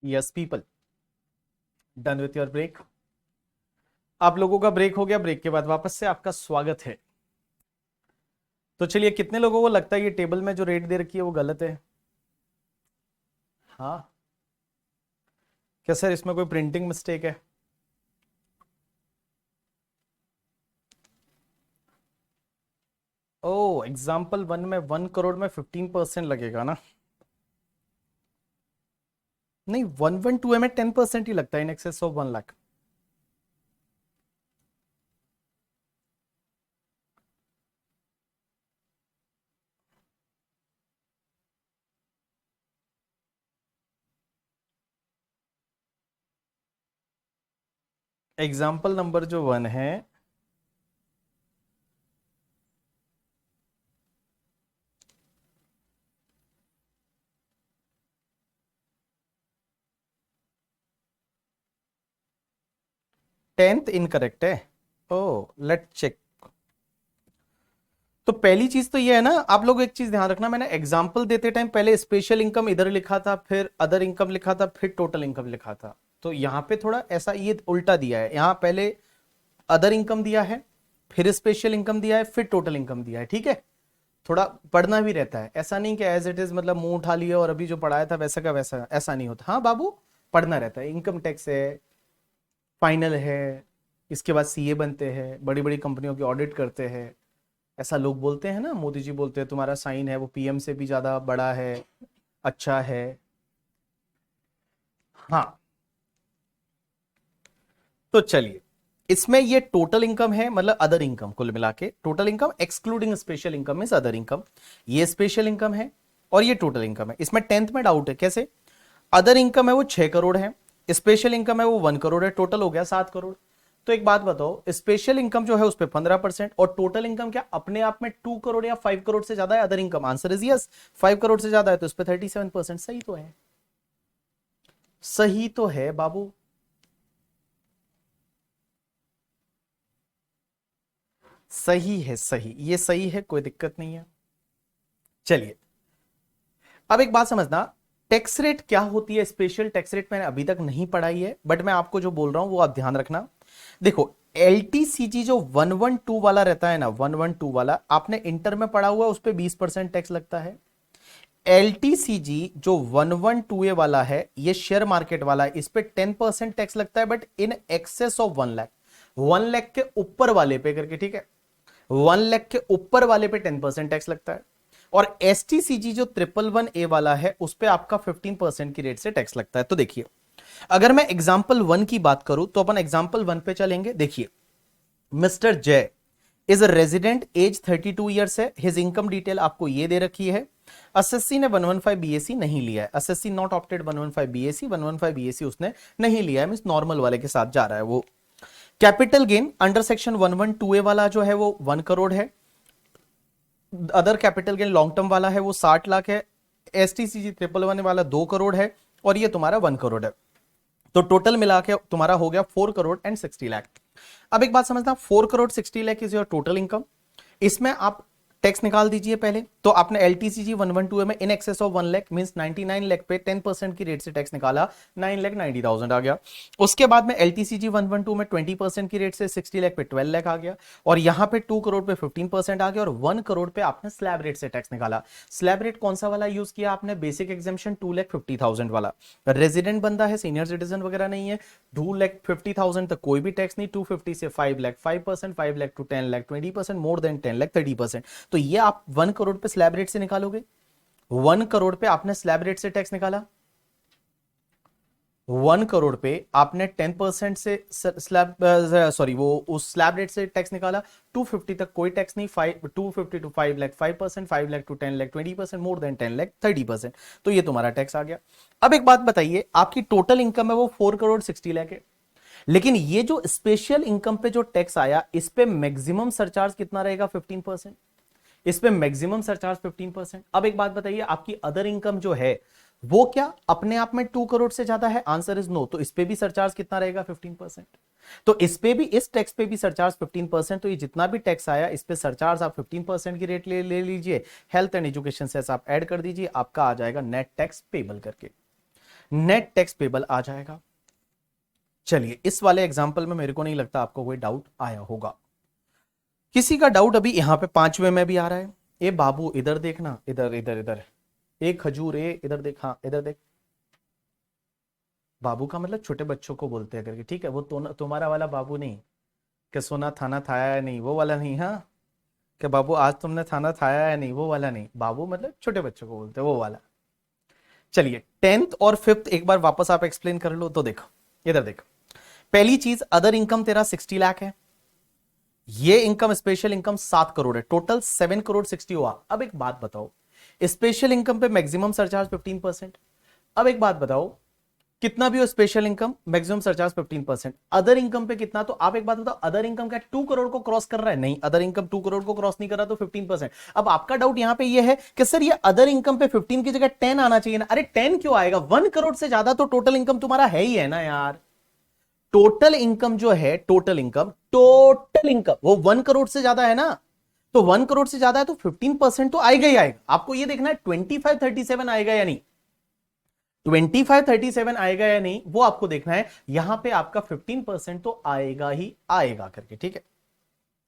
Yes people, done with your break. आप लोगों का ब्रेक हो गया। ब्रेक के बाद वापस से आपका स्वागत है। तो चलिए, कितने लोगों को लगता है ये टेबल में जो रेट दे रखी है वो गलत है? हाँ, क्या सर इसमें कोई प्रिंटिंग मिस्टेक है? ओ, एग्जाम्पल 1 में 1 करोड़ में 15% लगेगा ना? नहीं, 112 में 10% ही लगता है, in excess of 1 lakh. Example number जो 1 है, टेंथ इनकरेक्ट है। ओ, लेट चेक। तो पहली चीज तो ये है ना, आप लोग एक चीज ध्यान रखना, मैंने एग्जाम्पल देते टाइम पहले स्पेशल इनकम इधर लिखा था, फिर अदर इनकम लिखा था, फिर टोटल इनकम लिखा था। तो यहां पे थोड़ा ऐसा ये उल्टा दिया है, यहां पहले अदर इनकम दिया है, फिर स्पेशल इनकम दिया है, फिर टोटल इनकम दिया है। ठीक है, थोड़ा पढ़ना भी रहता है, ऐसा नहीं कि एज इट इज मतलब मुंह उठा लिया और अभी जो पढ़ाया था वैसा का वैसा, ऐसा नहीं होता। हाँ बाबू, पढ़ना रहता है। इनकम टैक्स है, फाइनल है, इसके बाद सीए बनते हैं, बड़ी बड़ी कंपनियों की ऑडिट करते हैं। ऐसा लोग बोलते हैं ना, मोदी जी बोलते हैं तुम्हारा साइन है वो पीएम से भी ज्यादा बड़ा है, अच्छा है। हाँ, तो चलिए, इसमें ये टोटल इनकम है, मतलब अदर इनकम, कुल मिला के total income excluding special income is other income. ये स्पेशल इनकम है और ये टोटल इनकम है। इसमें टेंथ में डाउट है कैसे? अदर इनकम है वो 6 करोड़ है, स्पेशल इनकम है वो 1 करोड़ है, टोटल हो गया 7 करोड़। तो एक बात बताओ, स्पेशल इनकम जो है उस पर 15% और टोटल इनकम क्या अपने आप में 2 करोड़ या 5 करोड़ से ज्यादा है? Other income, answer is yes. 5 crore से ज्यादा है तो उस पर 37%। सही तो है, सही तो है बाबू। सही है, सही, ये सही है, कोई दिक्कत नहीं है। चलिए, अब एक बात समझना, टैक्स रेट क्या होती है? स्पेशल टैक्स रेट मैंने अभी तक नहीं पढ़ाई है, बट मैं आपको जो बोल रहा हूं वो आप ध्यान रखना। देखो, एलटीसीजी जो 112 वाला रहता है ना, 112 वाला आपने इंटर में पढ़ा हुआ है, उस पर 20% टैक्स लगता है। एलटीसीजी जो 112 ए वाला है, ये शेयर मार्केट वाला है, इस पे 10% टैक्स लगता है, but in excess of 1 lakh, 1 lakh के ऊपर वाले पे करके, ठीक है, 1 लाख के ऊपर वाले पे 10% टैक्स लगता है। और एसटीसीजी जो 111 ए वाला है, उस पे आपका 15% की रेट से टैक्स लगता है। तो देखिए, अगर मैं एग्जाम्पल 1 की बात करूं तो अपन एग्जाम्पल 1 पे चलेंगे। देखिए, mister Jay is a resident, as 32 years है, हिज इनकम डिटेल आपको ये दे रखी है। एसएससी ने 115 बीएससी नहीं लिया है, SSC not opted 115 BSc, 115 BSc उसने नहीं लिया है, मींस नॉर्मल वाले के साथ जा रहा है वो। कैपिटल गेन अंडर सेक्शन 112 ए वाला जो है वो 1 करोड़ है। Other capital gain long term वाला है वो 60 लाख है। एसटीसीजी 111 वाला 2 करोड़ है, और ये तुम्हारा 1 करोड़ है। तो टोटल मिला के तुम्हारा हो गया 4 करोड़ 60 लाख। अब एक बात समझना, 4 crore 60 lakh is your total income. इसमें आप टैक्स निकाल दीजिए पहले। तो आपने एलटीसीजी 112 में in excess of 1 lakh means 99 lakh पे 10% की रेट से टैक्स निकाला, 9,90,000 आ गया। उसके बाद में एलटीसीजी 112 में 20% की रेट से 60 लाख पे 12 लाख आ गया, और यहां पे 2 करोड़ पे 15% आ गया, और 1 करोड़ पे आपने स्लैब रेट से टैक्स निकाला। स्लैब रेट कौन सा वाला यूज किया आपने? बेसिक एग्जामेशन 2,50,000 वाला। रेजिडेंट बंदा है, सीनियर सिटीजन वगैरह नहीं है, 2,50,000 तक कोई भी टैक्स नहीं। 250 से 5 lakh 5%, 5 lakh to 10 lakh 20%, more than 10 lakh 30%। तो ये आप 1 करोड़ पे स्लैब रेट से निकालोगे। 1 करोड़ पे आपने स्लैब रेट से टैक्स निकाला, 1 करोड़ पे आपने 10% से स्लैब, सॉरी, वो उस स्लैब रेट से टैक्स निकाला। 250 तक कोई टैक्स नहीं, 250 to 5 lakh 5%, 5 lakh to 10 lakh 20%, more than 10 lakh 30%। तो ये तुम्हारा टैक्स आ गया। अब एक बात बताइए, आपकी टोटल इनकम है वो 4 करोड़ 60 लाख है, लेकिन ये जो स्पेशल इनकम पे जो टैक्स आया, इस पे मैक्सिमम सरचार्ज कितना रहेगा? 15%। इस पे मैक्सिमम सरचार्ज 15%। अब एक बात बताइए, आपकी अदर इनकम जो है वो क्या अपने आप में 2 करोड़ से ज्यादा है? Answer is no. तो इस पे भी सरचार्ज कितना रहेगा? 15%। तो इस पे भी, इस टैक्स पे भी सरचार्ज 15%। तो ये जितना भी टैक्स आया इस पे सरचार्ज आप 15% की रेट ले लीजिए। हेल्थ एंड एजुकेशन सेस आप ऐड कर दीजिए, आपका आ जाएगा नेट टैक्स पेबल करके। नेट टैक्स पेबल आ जाएगा। चलिए, इस वाले एग्जाम्पल में मेरे को नहीं लगता आपको कोई डाउट आया होगा। किसी का डाउट अभी यहां पे पांचवे में भी आ रहा है। ए बाबू इधर देखना, इधर इधर इधर, एक खजूर, इधर देख, हाँ इधर देख। बाबू का मतलब छोटे बच्चों को बोलते हैं करके, ठीक है, वो तो तुम्हारा वाला बाबू नहीं कि सोना थाना थाया है नहीं, वो वाला नहीं। हाँ, कि बाबू आज तुमने थाना थाया है नहीं, वो वाला नहीं। बाबू मतलब छोटे बच्चों को बोलते हैं, वो वाला। चलिए, टेंथ और फिफ्थ एक बार वापस आप एक्सप्लेन कर लो तो देखो, इधर देखो। पहली चीज, अदर इनकम तेरा 60 लाख है। ये इनकम स्पेशल इनकम 7 करोड़ है, टोटल 7 करोड़ 60 हुआ। अब एक बात बताओ, स्पेशल इनकम पे मैक्सिमम सरचार्ज 15%। अब एक बात बताओ, कितना भी हो special income maximum surcharge 15%। Other income पे कितना, तो आप एक बात बताओ, अदर इनकम क्या 2 करोड़ को क्रॉस कर रहा है? नहीं, अदर इनकम 2 करोड़ को क्रॉस नहीं कर रहा, तो 15%। अब आपका डाउट यहां पे ये है कि सर ये अदर इनकम पे 15 की जगह 10 आना चाहिए ना। अरे 10 क्यों आएगा? 1 करोड़ से ज्यादा तो टोटल इनकम तुम्हारा है ही है ना यार। टोटल इनकम जो है, टोटल इनकम वो 1 करोड़ से ज्यादा है ना। तो 1 करोड़ से ज्यादा है तो 15% तो आएगा ही आएगा। आपको ये देखना है 2537 आएगा या नहीं, 2537 आएगा या नहीं, वो आपको देखना है। यहां पे आपका 15% तो आएगा ही आएगा करके, ठीक है।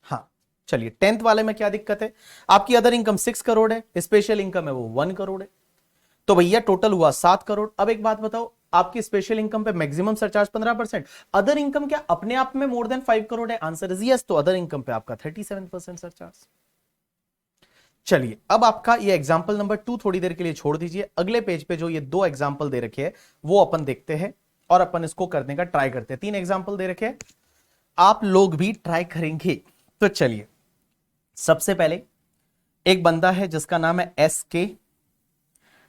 हाँ, चलिए, टेंथ वाले में क्या दिक्कत है? आपकी अदर इनकम 6 करोड़ है, स्पेशल इनकम है वो 1 करोड़ है, तो भैया टोटल हुआ 7 करोड़। अब एक बात बताओ, आपकी स्पेशल इनकम पे मैक्सिमम सरचार्ज 15%, अदर इनकम क्या अपने आप में मोर देन 5 करोड़ है? आंसर इज यस, तो अदर इनकम पे आपका 37% सरचार्ज। चलिए, अब आपका ये एग्जाम्पल नंबर 2 थोड़ी देर के लिए छोड़ दीजिए, अगले पेज पे जो ये 2 एग्जाम्पल दे रखे हैं वो अपन देखते हैं और अपन इसको करने का ट्राई करते हैं। 3 एग्जाम्पल दे रखे हैं, आप लोग भी ट्राई करेंगे। तो चलिए, सबसे पहले एक बंदा है जिसका नाम है SK,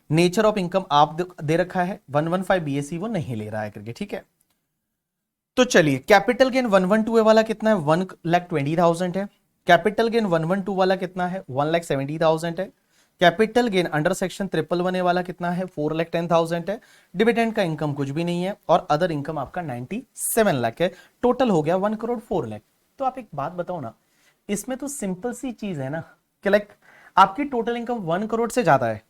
नेचर ऑफ इनकम आप दे रखा है 115 BAC, वो नहीं ले रहा है करके, ठीक है। तो चलिए, कैपिटल गेन 112 वाला कितना है? 1,20,000 है। कैपिटल गेन 112 वाला कितना है? 1,70,000 है। कैपिटल गेन अंडर सेक्शन 111 वाला कितना है? 4,10,000 है। डिविडेंड का इनकम कुछ भी नहीं है और अदर इनकम आपका 97 लाख है। टोटल हो गया 1 करोड़ 4 लाख। तो आप एक बात बताओ ना, इसमें तो सिंपल सी चीज है ना कि लाइक आपकी टोटल इनकम 1 करोड़ से ज्यादा है,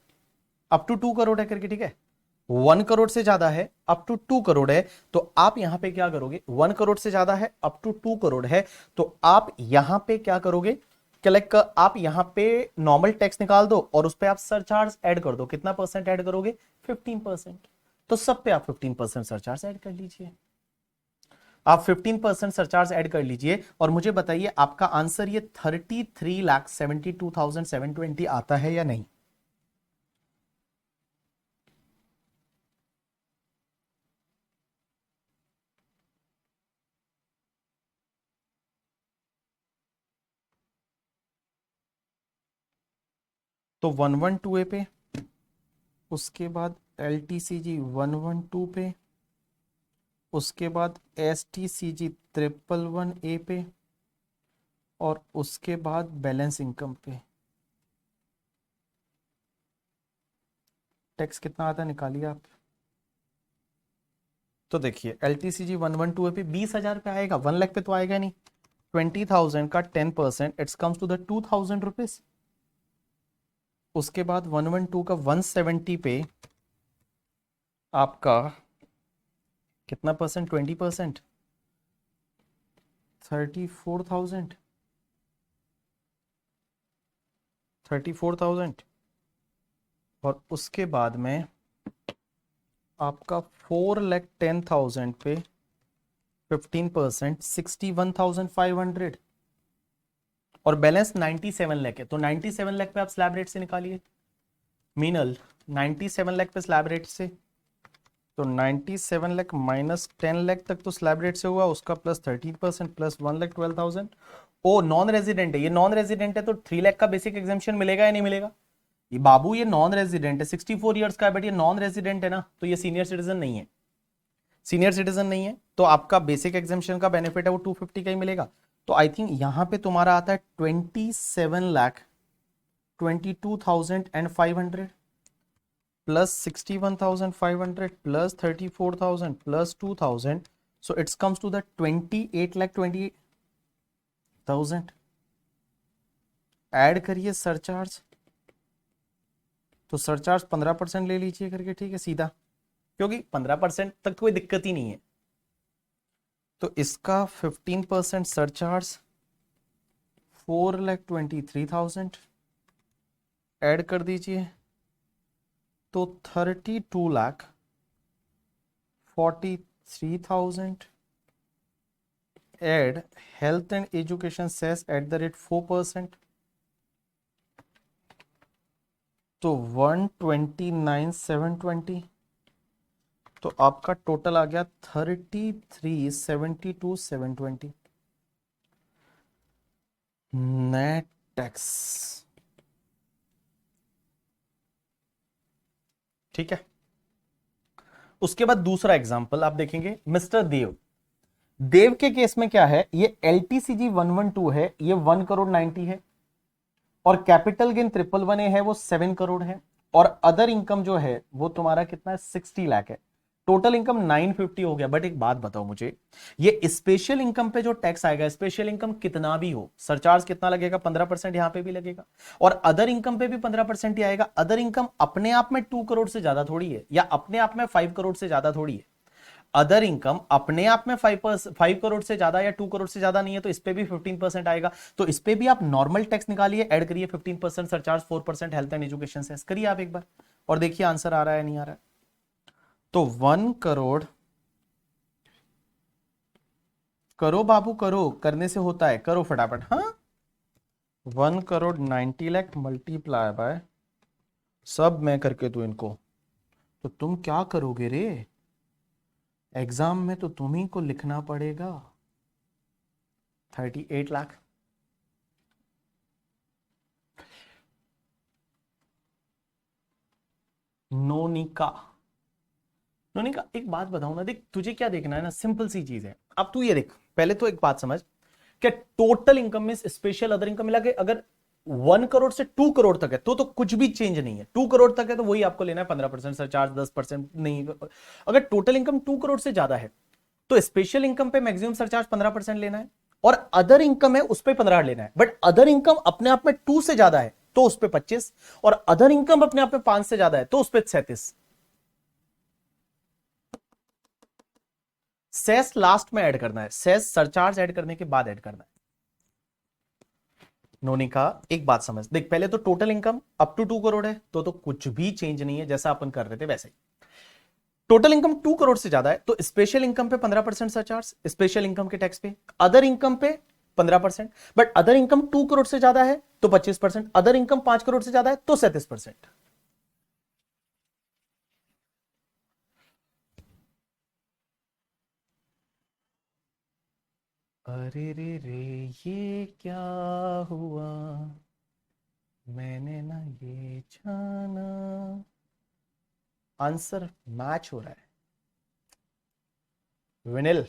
अप टू 2 करोड़ है करके, ठीक है। 1 करोड़ से ज्यादा है, अप टू 2 करोड़ है, तो आप यहां पे क्या करोगे? 1 करोड़ से ज्यादा है, अप टू 2 करोड़ है, तो आप यहां पे क्या करोगे कि लाइक आप यहां पे नॉर्मल टैक्स निकाल दो और उस पे आप सरचार्ज ऐड कर दो। कितना परसेंट ऐड करोगे? 15%। तो सब पे आप 15% सरचार्ज ऐड कर लीजिए। आप 15% सरचार्ज ऐड कर लीजिए और मुझे बताइए आपका आंसर ये 33,72,720 आता है या नहीं? तो 112A पे, उसके बाद LTCG 112 पे, उसके बाद STCG 111A पे, और उसके बाद बैलेंस इनकम पे। टैक्स कितना आता है निकालिए आप। तो देखिए, LTCG 112A पे 20,000 पे आएगा, 1 लाख पे तो आएगा नहीं। 20,000 का 10%, it's comes to the 2,000 rupees. उसके बाद 112 का 170 पे आपका कितना परसेंट? 20%, 34,000, 34,000। और उसके बाद में आपका 4,10,000 पे 15%, 61,500। और बैलेंस 97 लाख है, तो 97 लाख पे आप स्लैब रेट से निकालिए। मीनल 97 लाख पे स्लैब रेट से, तो 97 लाख माइनस 10 लाख तक तो स्लैब रेट से हुआ, उसका प्लस 13% प्लस 1,12,000। ओ नॉन रेजिडेंट है, ये नॉन रेजिडेंट है तो 3 लाख का बेसिक एग्जाम्पशन मिलेगा या नहीं मिलेगा? ये बाबू ये नॉन रेजिडेंट है, 64 ईयर्स का है, बट ये नॉन रेजिडेंट है ना, तो ये सीनियर सिटीजन नहीं है। सीनियर सिटीजन नहीं है तो आपका बेसिक एग्जाम्पशन का बेनिफिट है वो 250 का ही मिलेगा। तो आई थिंक यहां पे तुम्हारा आता है 27,22,500 plus 61,500 plus 34,000 plus 2,000, so it's comes to the 28,28,000। Add करिए सरचार्ज, तो सरचार्ज 15% ले लीजिए करके, ठीक है सीधा। क्योंकि 15% तक कोई दिक्कत ही नहीं है। तो इसका 15% सरचार्ज 4,23,000 ऐड कर दीजिए, तो 32,43,000 add health and education cess @4%, तो 129,720। तो आपका टोटल आ गया 33,72,720 नेट टैक्स। ठीक है। उसके बाद दूसरा एग्जांपल आप देखेंगे, मिस्टर देव। देव के केस में क्या है, ये LTCG 112 है, ये 1,90,00,000 है, और कैपिटल गेन 1,111 है, वो 7 करोड़ है, और अदर इनकम जो है वो तुम्हारा कितना है, 60 लाख है। टोटल इनकम 950 हो गया। बट एक बात बताओ मुझे, ये स्पेशल इनकम पे जो टैक्स आएगा, स्पेशल इनकम कितना भी हो, सरचार्ज कितना लगेगा, 15% यहां पे भी लगेगा, और अदर इनकम पे भी 15% ही आएगा। अदर इनकम अपने आप में 2 करोड़ से ज्यादा थोड़ी है, या अपने आप में 5 करोड़ से ज्यादा थोड़ी है। अदर इनकम अपने आप में 5 करोड़ से ज्यादा या 2 करोड़ से ज्यादा नहीं है, तो इस पे भी 15% आएगा। तो इस पे भी आप नॉर्मल टैक्स निकालिए, ऐड करिए 15% surcharge, 4% health and education cess, करिए आप एक बार और देखिए आंसर आ रहा है नहीं आ रहा है। तो 1 करोड़, करो बाबू करो, करने से होता है, करो फटाफट। हाँ, 1,90,00,000 मल्टीप्लाई बाय, सब मैं करके दूं इनको, तो तुम क्या करोगे रे, एग्जाम में तो तुम्ही को लिखना पड़ेगा 38 लाख। नोनिका, नोनिका एक बात बताऊं ना, देख तुझे क्या देखना है ना, सिंपल सी चीज है। अब तू ये देख, पहले तो एक बात समझ, क्या टोटल इनकम में स्पेशल अदर इनकम मिला के अगर 1 करोड़ से 2 करोड़ तक है तो कुछ भी चेंज नहीं है। 2 करोड़ तक है तो वही आपको लेना है, 15% सरचार्ज, 10% नहीं। अगर टोटल इनकम 2 करोड़ से ज्यादा है तो स्पेशल इनकम पे मैक्सिमम सरचार्ज 15% लेना है, और अदर इनकम है उस पर 15 लेना है। बट अदर इनकम अपने आप में 2 से ज्यादा है तो उस पर 25, और अदर इनकम अपने आप में 5 से ज्यादा है तो उस पर 37। सेस लास्ट में ऐड करना है, सेस सरचार्ज ऐड करने के बाद ऐड करना है। नोनिका एक बात समझ, देख पहले तो total income up to 2 crore है तो कुछ भी चेंज नहीं है, जैसा अपन कर रहे थे वैसे ही। टोटल इनकम 2 करोड़ से ज्यादा है तो स्पेशल इनकम पे 15% सरचार्ज, स्पेशल इनकम के टैक्स पे, अदर इनकम पे 15%। बट अदर इनकम 2 करोड़ से ज्यादा है तो 25%, अदर इनकम 5 करोड़ से ज्यादा है तो 37%। अरे रे रे, ये क्या हुआ, मैंने ना ये जाना। आंसर मैच हो रहा है। विनिल,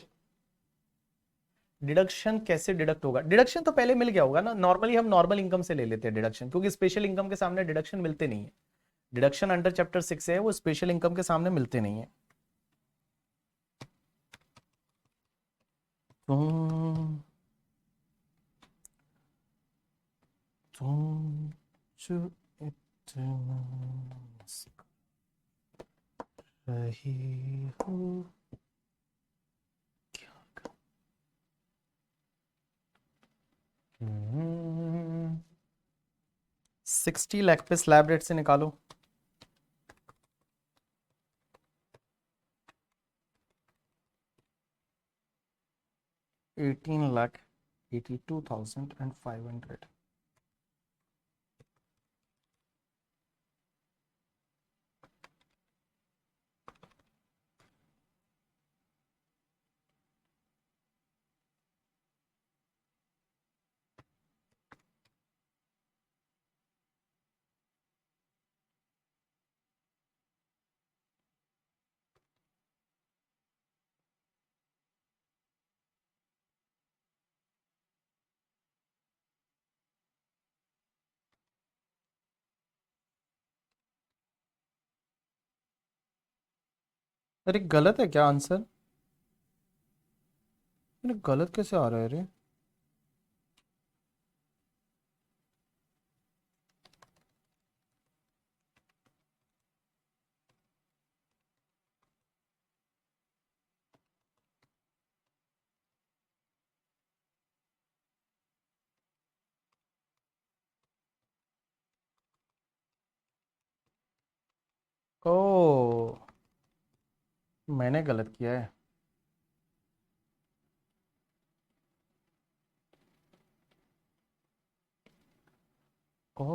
डिडक्शन कैसे डिडक्ट होगा, डिडक्शन तो पहले मिल गया होगा ना, नॉर्मली हम नॉर्मल इनकम से ले लेते हैं डिडक्शन, क्योंकि स्पेशल इनकम के सामने डिडक्शन मिलते नहीं है। डिडक्शन अंडर चैप्टर 6 है, वो स्पेशल इनकम के सामने मिलते नहीं है। तुम तुम जो इतना रही हो, क्या 60 लाख पे स्लैब रेट से निकालो। 18,82,500। अरे गलत है क्या आंसर, अरे गलत कैसे आ रहा है रे। ओ, मैंने गलत किया है। ओ,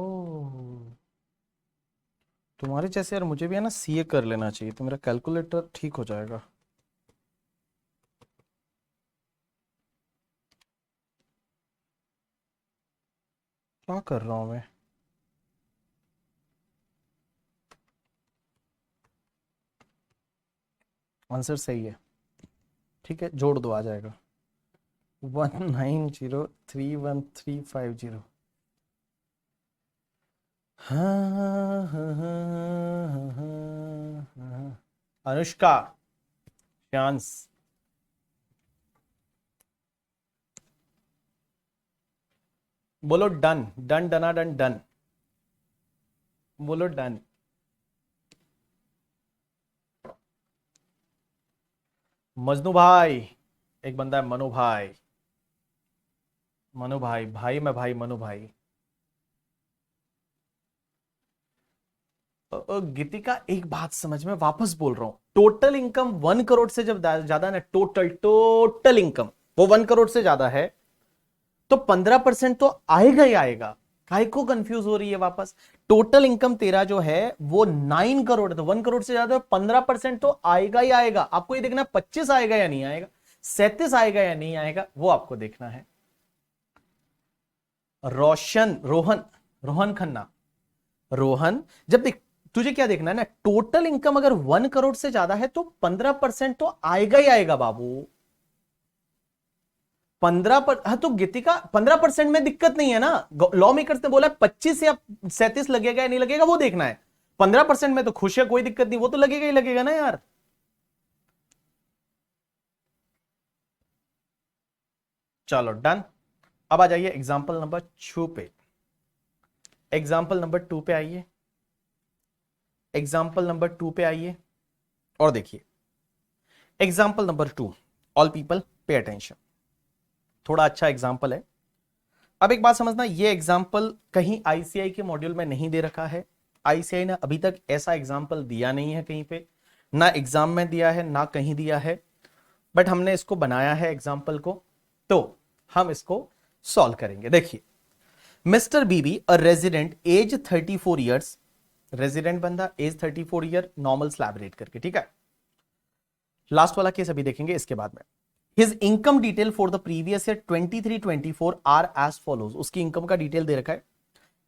तुम्हारे जैसे यार मुझे भी है ना सीए कर लेना चाहिए, तो मेरा कैलकुलेटर ठीक हो जाएगा। क्या कर रहा हूं मैं? आंसर सही है। ठीक है, जोड़ दो, आ जाएगा 19031350। हाँ हाँ हाँ हाँ हाँ हाँ। अनुष्का, चांस। बोलो डन, डन डना डन डन। बोलो डन। मजनू भाई, एक बंदा है मनु भाई। मनु भाई, भाई मैं भाई मनु भाई। गीतिका, एक बात समझ में वापस बोल रहा हूं, टोटल इनकम 1 करोड़ से जब ज्यादा ना, टोटल टोटल इनकम वो 1 करोड़ से ज्यादा है, तो 15% तो आएगा ही आएगा। काहे को कंफ्यूज हो रही है वापस? टोटल इनकम तेरा जो है वो 9 करोड़ है, तो 1 करोड़ से ज्यादा 15% तो आएगा ही आएगा। आपको ये देखना 25 आएगा या नहीं आएगा, 37 आएगा या नहीं आएगा, वो आपको देखना है। रोशन, रोहन, रोहन खन्ना, रोहन, जब देख, तुझे क्या देखना है ना, टोटल इनकम अगर 1 करोड़ से ज्यादा है तो 15% तो आएगा ही आएगा बाबू। 15 हाँ, तो गीतिका 15% में दिक्कत नहीं है ना। लॉ मेकर्स ने बोला 25 या 37 लगेगा या नहीं लगेगा वो देखना है। 15% में तो खुश है, कोई दिक्कत नहीं, वो तो लगेगा ही लगेगा ना यार। चलो डन। अब आ जाइए एग्जाम्पल नंबर 2 पे। एग्जाम्पल नंबर 2 पे आइए। एग्जाम्पल नंबर 2 पे आइए और देखिए example number 2। All people pay attention, थोड़ा अच्छा एग्जाम्पल है। अब एक बात समझना, ये एग्जाम्पल कहीं आईसीआई के मॉड्यूल में नहीं दे रखा है। आईसीआई ने अभी तक ऐसा एग्जाम्पल दिया नहीं है कहीं पे, ना एग्जाम में दिया है ना कहीं दिया है, बट हमने इसको बनाया है एग्जाम्पल को, तो हम इसको सॉल्व करेंगे। देखिए, mister B B a resident age 34 years, resident बंदा age 34 year, normal slab rate करके, ठीक है। लास्ट वाला केस अभी देखेंगे इसके बाद में। His income detail for the previous year 23-24 are as follows, उसकी इनकम का डिटेल दे रखा है।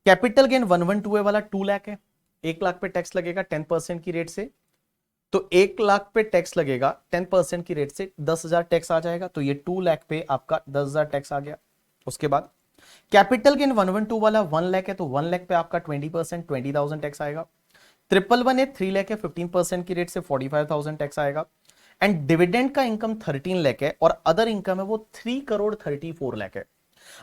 कैपिटल गेन 112 वाला 2 लाख है, 1 लाख पे टैक्स लगेगा 10% की रेट से, तो 1 लाख पे टैक्स लगेगा 10% की रेट से 10,000 टैक्स आ जाएगा, तो ये 2 लाख पे आपका 10,000 टैक्स आ गया। उसके बाद कैपिटल गेन 112 वाला 1 लाख है, तो 1 लाख पे आपका 20% 20,000 टैक्स आएगा। 111 है 3 लाख है, 15% की रेट से 45,000 टैक्स आएगा। एंड डिविडेंड का इनकम 13 लाख है और अदर इनकम है वो 3 करोड़ 34 लाख है।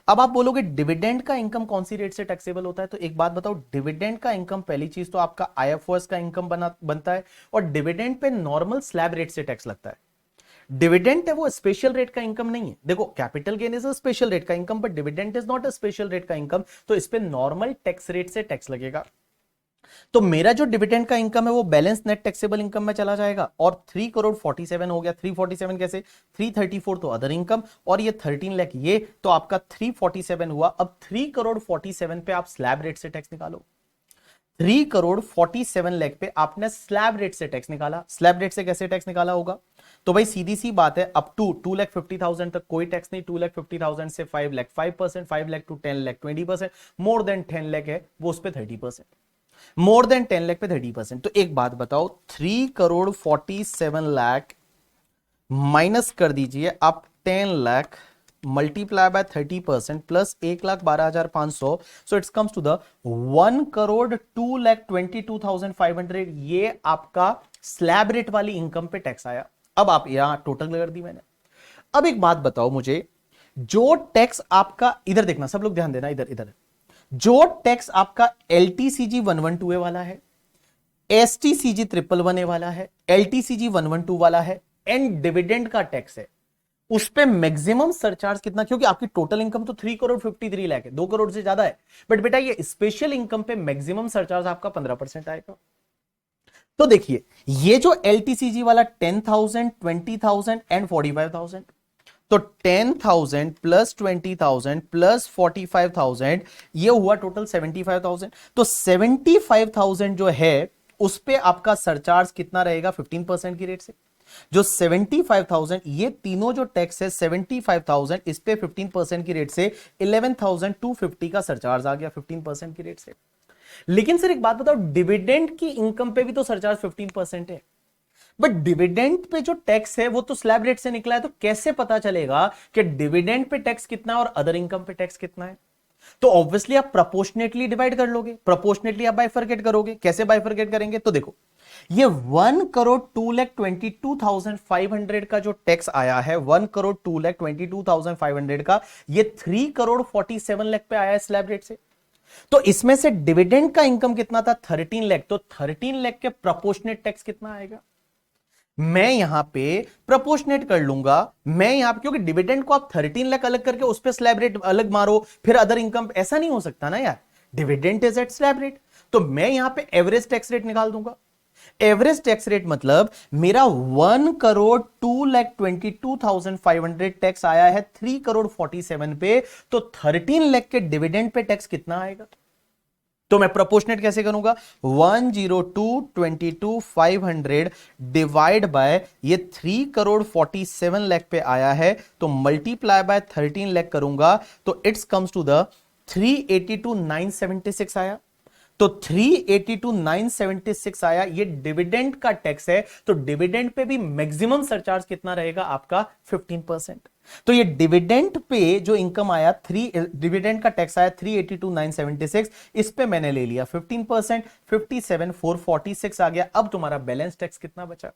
अब आप बोलोगे डिविडेंड का इनकम कौन सी रेट से टैक्सेबल होता है, तो एक बात बताओ, डिविडेंड का इनकम पहली चीज तो आपका आईएफओएस का इनकम बनता है, और dividend pay normal slab rate से टैक्स लगता है। डिविडेंड है वो स्पेशल रेट का इनकम नहीं है। देखो, capital gain is a special rate का income, but dividend is not a special rate का इनकम, तो इस पे नॉर्मल टैक्स रेट से टैक्स लगेगा। तो मेरा जो डिविडेंड का इनकम है वो बैलेंस नेट टैक्सेबल इनकम में चला जाएगा, और 3 करोड़ 47 हो गया। 347 कैसे? 334 तो अदर इनकम, और ये 13 लाख, ये तो आपका 347 हुआ। अब 3 करोड़ 47 पे आप स्लैब रेट से टैक्स निकालो। 3 करोड़ 47 लाख पे आपने स्लैब रेट से टैक्स निकाला। स्लैब रेट से कैसे टैक्स निकाला होगा? तो भाई सीधी सी बात है, अप टू 2,50,000 तक कोई टैक्स नहीं। 2,50,000 से 5 lakh 5%, 5 lakh to 10 lakh 20%, more than 10 lakh है वो उस पर 30%, मोर देन 10 लाख पे 30%। तो एक बात बताओ, 3 करोड़ 47 लाख माइनस कर दीजिए आप 10 lakh, multiply by 30% plus 1,12,500, so it's comes to the 1 crore 2,22,500। ये आपका स्लैब रेट वाली इनकम पे टैक्स आया। अब आप यहां टोटल कर दी मैंने। अब एक बात बताओ मुझे, जो टैक्स आपका, इधर देखना सब लोग, ध्यान देना, इधर इधर, जो टैक्स आपका एलटीसीजी 112 वाला है, एसटीसीजी 111 वाला है, एलटीसीजी 112 वाला है, एंड डिविडेंड का टैक्स है, उस पे मैक्सिमम सरचार्ज कितना? क्योंकि आपकी टोटल इनकम तो 3 करोड़ 53 लाख है, 2 करोड़ से ज्यादा है, बट बेटा ये स्पेशल इनकम पे मैक्सिमम सरचार्ज आपका 15% आएगा। तो देखिए, ये जो LTCG वाला 10,000, 20,000 एंड 45,000, तो 10,000 प्लस 20,000 प्लस 45,000, ये हुआ टोटल 75,000। तो 75,000 जो है उस पे आपका सरचार्ज कितना रहेगा? 15% की रेट से। जो 75,000, ये तीनों जो टैक्स है 75,000, इस पे 15% की रेट से 11,250 का सरचार्ज आ गया 15% की रेट से। लेकिन सर एक बात बताओ, डिविडेंड की इनकम पे भी तो सरचार्ज 15% है, बट डिविडेंड पे जो टैक्स है वो तो स्लैब रेट से निकला है, तो कैसे पता चलेगा कि डिविडेंड पे टैक्स कितना है और अदर इनकम पे टैक्स कितना है? तो ऑब्वियसली आप प्रोपोर्शनेटली डिवाइड कर लोगे, प्रोपोर्शनेटली आप बाइफरकेट करोगे। कैसे बाइफरकेट करेंगे? तो देखो, ये 1,02,22,500 का जो टैक्स आया है, 1,02,22,500 का, ये 3,47 लाख पे आया है स्लैब रेट से। तो इसमें से डिविडेंड का इनकम कितना था? 13 लाख। तो 13 लाख के प्रोपोर्शनेट टैक्स कितना आएगा? मैं यहां पे प्रोपोर्शनेट कर लूंगा। मैं यहां पे, क्योंकि डिविडेंड को आप 13 लाख अलग करके उस पर स्लैब रेट अलग मारो, फिर अदर इनकम, ऐसा नहीं हो सकता ना यार। Dividend is at slab rate, तो मैं यहां पे एवरेज टैक्स रेट निकाल दूंगा। एवरेज टैक्स रेट मतलब मेरा 1,02,22,500 टैक्स आया है 3,47 पे, तो 13 लाख के डिविडेंड पे टैक्स कितना आएगा? तो मैं प्रोपोर्शनेट कैसे करूंगा? 1,02,22,500 डिवाइड बाय ये 3,47 लाख पे आया है, तो मल्टीप्लाई बाय 13 लाख करूंगा, तो इट्स कम्स टू द 382,976 आया। तो 382,976 आया, ये डिविडेंड का टैक्स है। तो डिविडेंड पे भी मैक्सिमम सरचार्ज कितना रहेगा आपका? 15%। तो ये डिविडेंड पे जो इनकम आया, थ्री डिविडेंड का टैक्स आया 382,976, इस पे मैंने ले लिया 15%, 57,446 आ गया। अब तुम्हारा बैलेंस टैक्स कितना बचा?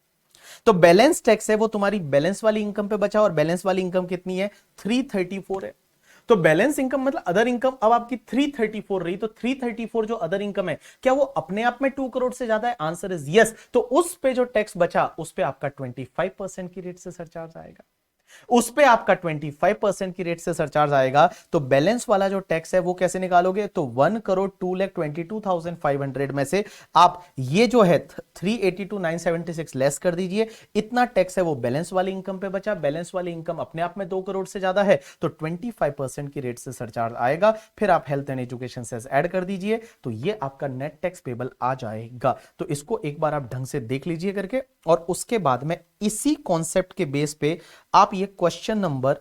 तो बैलेंस टैक्स है वो तुम्हारी बैलेंस वाली इनकम पे बचा, और बैलेंस वाली इनकम कितनी है? 334 है। तो बैलेंस इनकम मतलब अदर इनकम अब आपकी 334 रही, तो 334 जो अदर इनकम है, क्या वो अपने आप में 2 करोड़ से ज्यादा है? Answer is yes. तो उस पे जो टैक्स बचा उस पे आपका 25% की रेट से सरचार्ज आएगा, उस पे आपका 25% की रेट से सरचार्ज आएगा। तो बैलेंस वाला जो टैक्स है वो कैसे निकालोगे? तो 1,02,22,500 में से आप ये जो है 382,976 लेस कर दीजिए। इतना टैक्स है वो बैलेंस वाली इनकम पे बचा। बैलेंस वाली इनकम अपने आप में 2 करोड़ से ज्यादा है, तो 25% की रेट से सरचार्ज आएगा। फिर आप health and education cess add कर दीजिए, तो ये आपका नेट टैक्स पेबल आ जाएगा। तो इसको एक बार आप ढंग से देख लीजिए करके, और उसके बाद में इसी कॉन्सेप्ट के बेस पे आप ये क्वेश्चन नंबर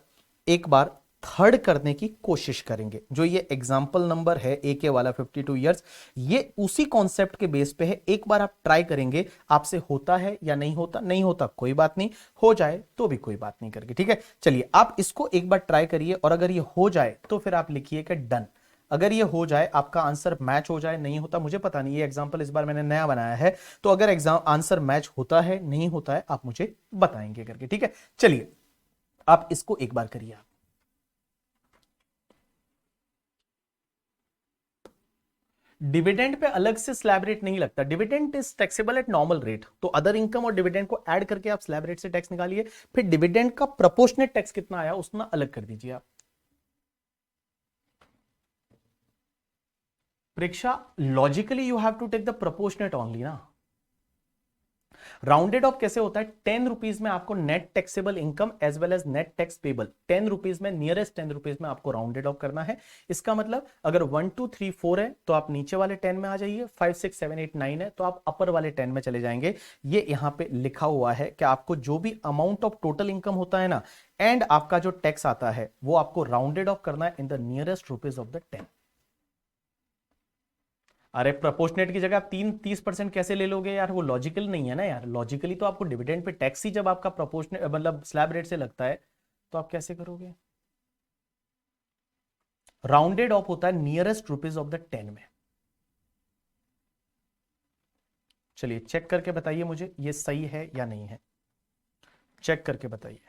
एक बार थर्ड करने की कोशिश करेंगे। जो ये एग्जाम्पल नंबर है ए के वाला 52 इयर्स, ये उसी कॉन्सेप्ट के बेस पे है। एक बार आप ट्राई करेंगे, आपसे होता है या नहीं होता। नहीं होता कोई बात नहीं, हो जाए तो भी कोई बात नहीं करके, ठीक है। चलिए आप इसको एक बार ट्राई करिए, और अगर ये हो जाए तो फिर आप लिखिए कि डन। अगर ये हो जाए, आपका आंसर मैच हो जाए, नहीं होता मुझे पता नहीं, ये एग्जांपल इस बार मैंने नया बनाया है, तो अगर एग्जाम आंसर मैच होता है, नहीं होता है, आप मुझे बताएंगे करके, ठीक है। चलिए आप इसको एक बार करिए। आप डिविडेंड पे अलग से स्लैब रेट नहीं लगता, dividend is taxable at normal rate. तो अदर इनकम और डिविडेंड को ऐड करके आप स्लैब रेट से टैक्स निकालिए, फिर डिविडेंड का प्रोपोर्शनेट टैक्स कितना आया उतना अलग कर दीजिए आप। परीक्षा, logically you have to take the proportionate only ना। राउंडेड ऑफ कैसे होता है? 10 रुपीज में आपको net taxable income as well as net tax payable 10 rupees में, नियरेस्ट 10 रुपीज में आपको राउंडेड ऑफ करना है। इसका मतलब अगर 1 2 3 4 है तो आप नीचे वाले 10 में आ जाइए, 5 6 7 8 9 है तो आप अपर वाले 10 में चले जाएंगे। ये यहां पे लिखा हुआ है कि आपको जो भी अमाउंट ऑफ टोटल इनकम होता है ना, एंड आपका जो टैक्स आता है, वो आपको राउंडेड ऑफ करना है in the nearest rupees of the 10। अरे प्रोपोर्शनेट की जगह आप 30% कैसे ले लोगे यार? वो लॉजिकल नहीं है ना यार। लॉजिकली तो आपको डिविडेंड पे टैक्स ही जब आपका प्रोपोर्शनेट मतलब स्लैब रेट से लगता है, तो आप कैसे करोगे? राउंडेड ऑफ होता है नियरेस्ट रुपीज ऑफ द 10 में। चलिए चेक करके बताइए मुझे ये सही है या नहीं है, चेक करके बताइए।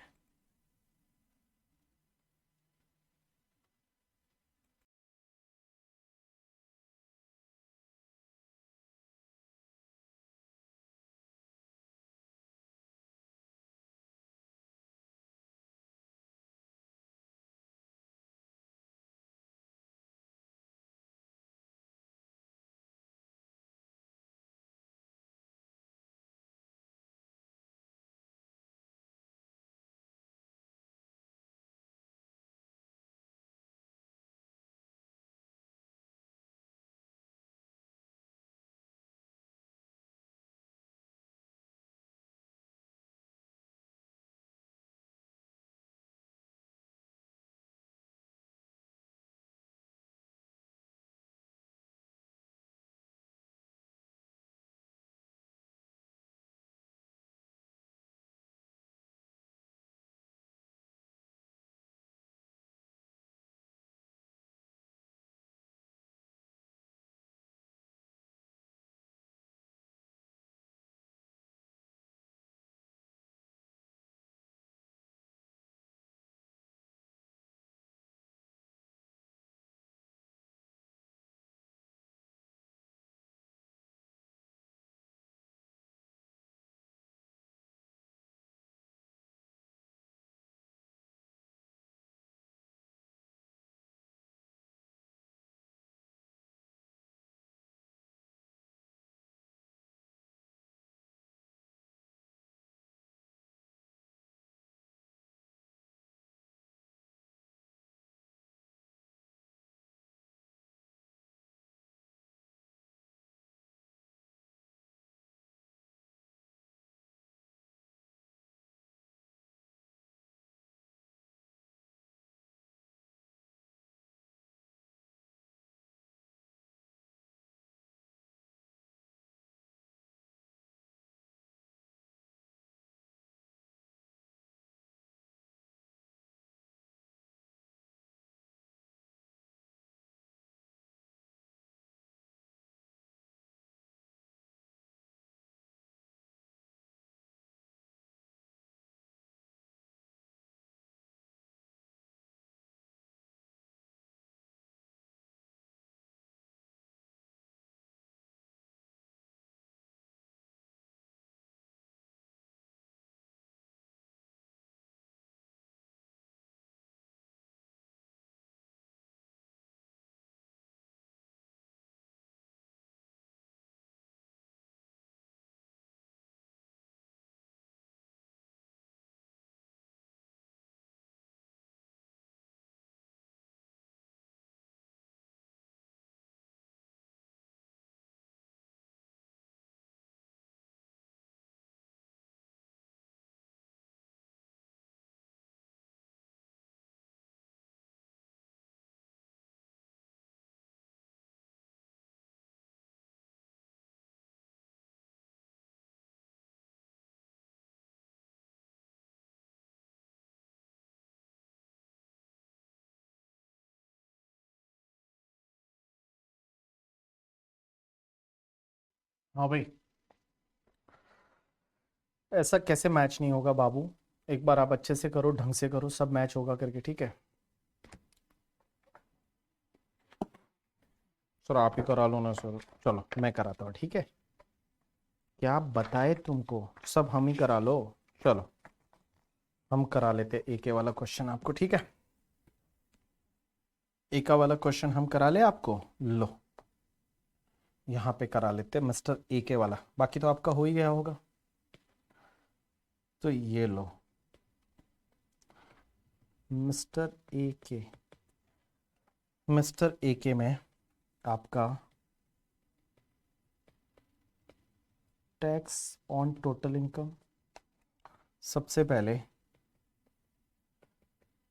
हाँ भाई, ऐसा कैसे मैच नहीं होगा बाबू? एक बार आप अच्छे से करो, ढंग से करो, सब मैच होगा करके, ठीक है? सर आप ही करा लो ना सर, चलो मैं कराता हूँ, ठीक है? क्या बताए तुमको, सब हम ही करा लो। चलो हम करा लेते एक वाला क्वेश्चन आपको, ठीक है? एक वाला क्वेश्चन हम करा ले आपको। लो यहाँ पे करा लेते मिस्टर ए के वाला, बाकी तो आपका हो ही गया होगा। तो ये लो मिस्टर ए के, मिस्टर ए के में आपका टैक्स ऑन टोटल इनकम, सबसे पहले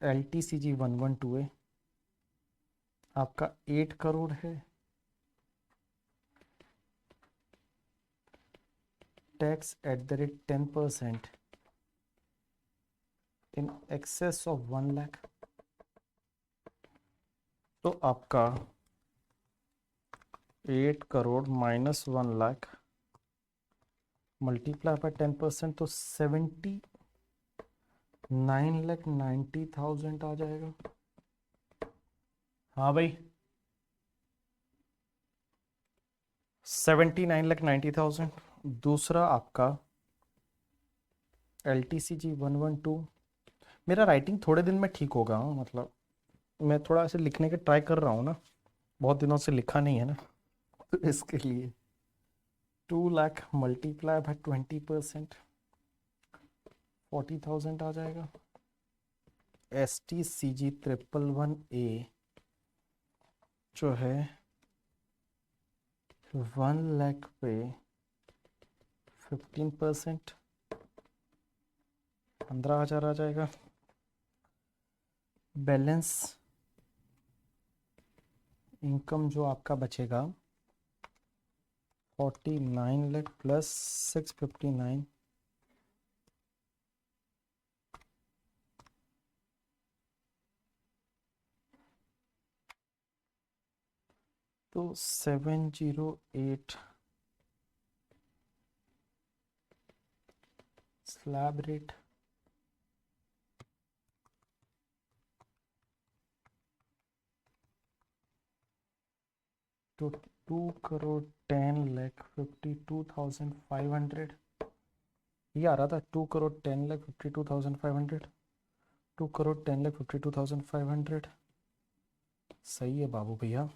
एल टी सी जी 112 है, आपका 8 करोड़ है। Tax at the rate 10% in excess of 1 lakh. तो आपका 8 crore minus 1 lakh multiply bye 10%, तो 79,90,000 आ जाएगा। हाँ भाई, 79,90,000। दूसरा आपका एल टी सी जी 112, मेरा राइटिंग थोड़े दिन में ठीक होगा, हाँ, मतलब मैं थोड़ा ऐसे लिखने के ट्राई कर रहा हूँ ना, बहुत दिनों से लिखा नहीं है ना, तो इसके लिए 2 लाख मल्टीप्लाई बाय 20%, 40,000 आ जाएगा। एस टी सी जी 111A जो है 1 लाख पे 15%, 15,000 आ जाएगा। बैलेंस इनकम जो आपका बचेगा 49 लाख प्लस 659, तो 708 स्लैब रेट, तो 2 करोड़ 10 लाख 52,500 ये आ रहा था। 2 करोड़ 10 लाख 52,500, 2 करोड़ 10 लाख 52,500। सही है बाबू भैया।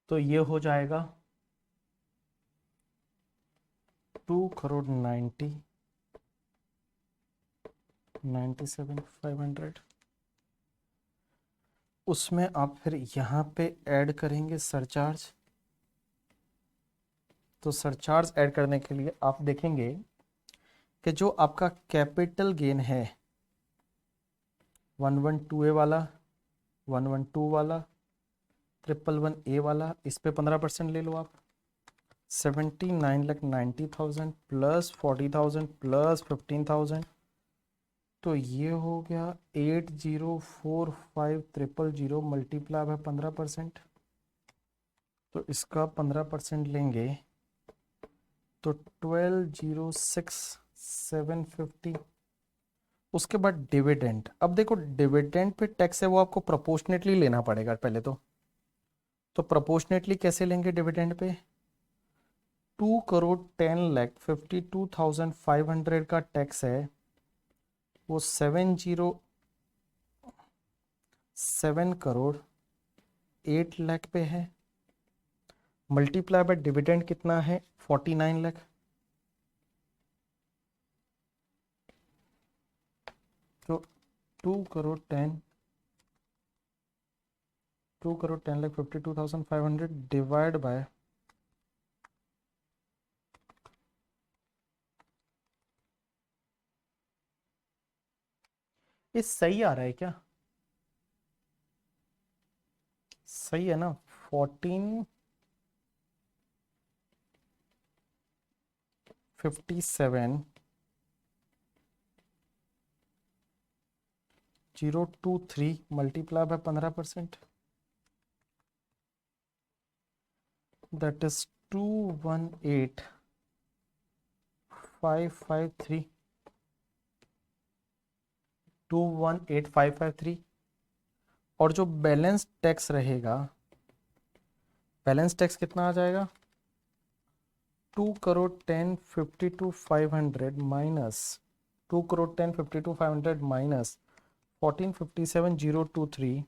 तो ये हो जाएगा 2 करोड़ 90,97,500। उसमें आप फिर यहाँ पे ऐड करेंगे सरचार्ज। तो सरचार्ज ऐड करने के लिए आप देखेंगे कि जो आपका कैपिटल गेन है 112A वाला, 112 वाला, 111A वाला, इस पे 15% ले लो आप। 79,90,000 प्लस 40,000 प्लस 15,000, तो ये हो गया 8045,000 मल्टीप्लाई बाय 15%। तो इसका 15% लेंगे तो 12,06,750। उसके बाद डिविडेंड, अब देखो डिविडेंड पे टैक्स है वो आपको प्रोपोर्शनेटली लेना पड़ेगा पहले तो प्रोपोर्शनेटली कैसे लेंगे डिविडेंड पे? 2 करोड़ 10 लाख 52,500 का टैक्स है, वो 707 करोड़ 8 लाख पे है, मल्टीप्लाई बाय डिविडेंड कितना है 49 लाख। तो 2 करोड़ 10 लाख 52,500 डिवाइड बाय, ये सही आ रहा है क्या? सही है ना? 1457 023 मल्टीप्लाई बाय 15%, दैट इज 218553, 218553। और जो बैलेंस टैक्स रहेगा, बैलेंस टैक्स कितना आ जाएगा, 2,10,52,500 minus 2,10,52,500 minus 14,57,023,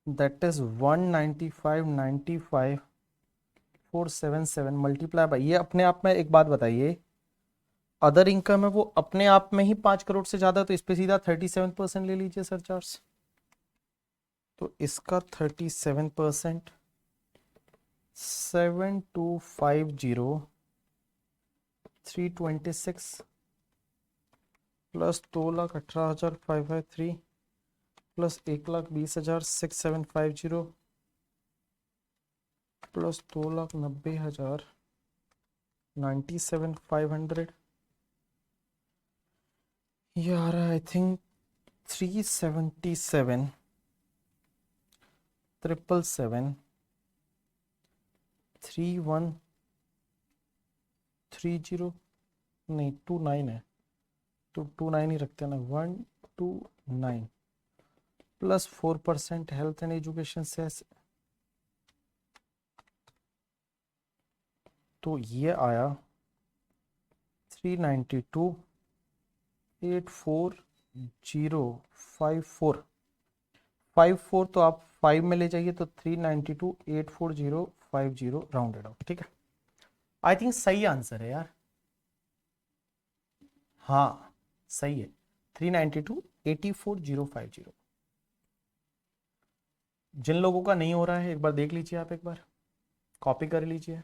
that is 195,95,477 multiply by, ये अपने आप में एक बात बताइए, अदर इनकम है वो अपने आप में ही 5 करोड़ से ज्यादा, तो इस पे सीधा 37% ले लीजिए सरचार्ज। तो इसका 37%, 7,250,326 प्लस 2,18,553 प्लस 1,20,6,750 प्लस 2,90,097,500, ये आ रहा है आई थिंक 377,777 3130, नहीं 29 है, तो 29 ही रखते हैं ना, 129 plus 4% health and education cess, तो ये आया 392,84054, तो आप 5 में ले जाइए, तो 392,84050 राउंडेड ऑफ, ठीक है। आई थिंक सही आंसर है यार, हाँ सही है, 392,84050। जिन लोगों का नहीं हो रहा है एक बार देख लीजिए, आप एक बार कॉपी कर लीजिए।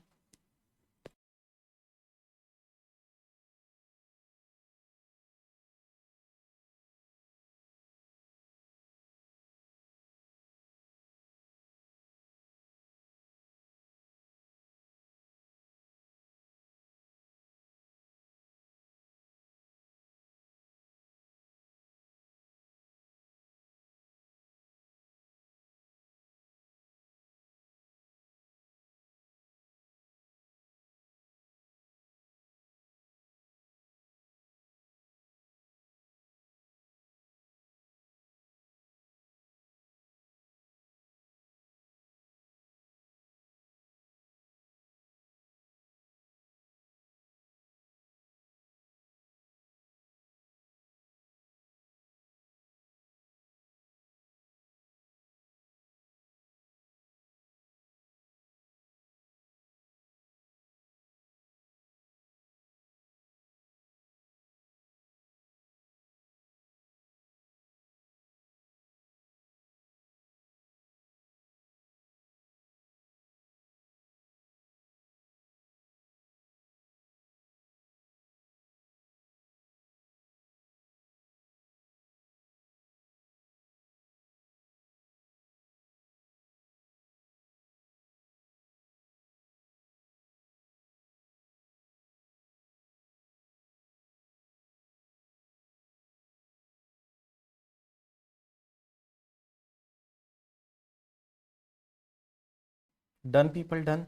Done people, done.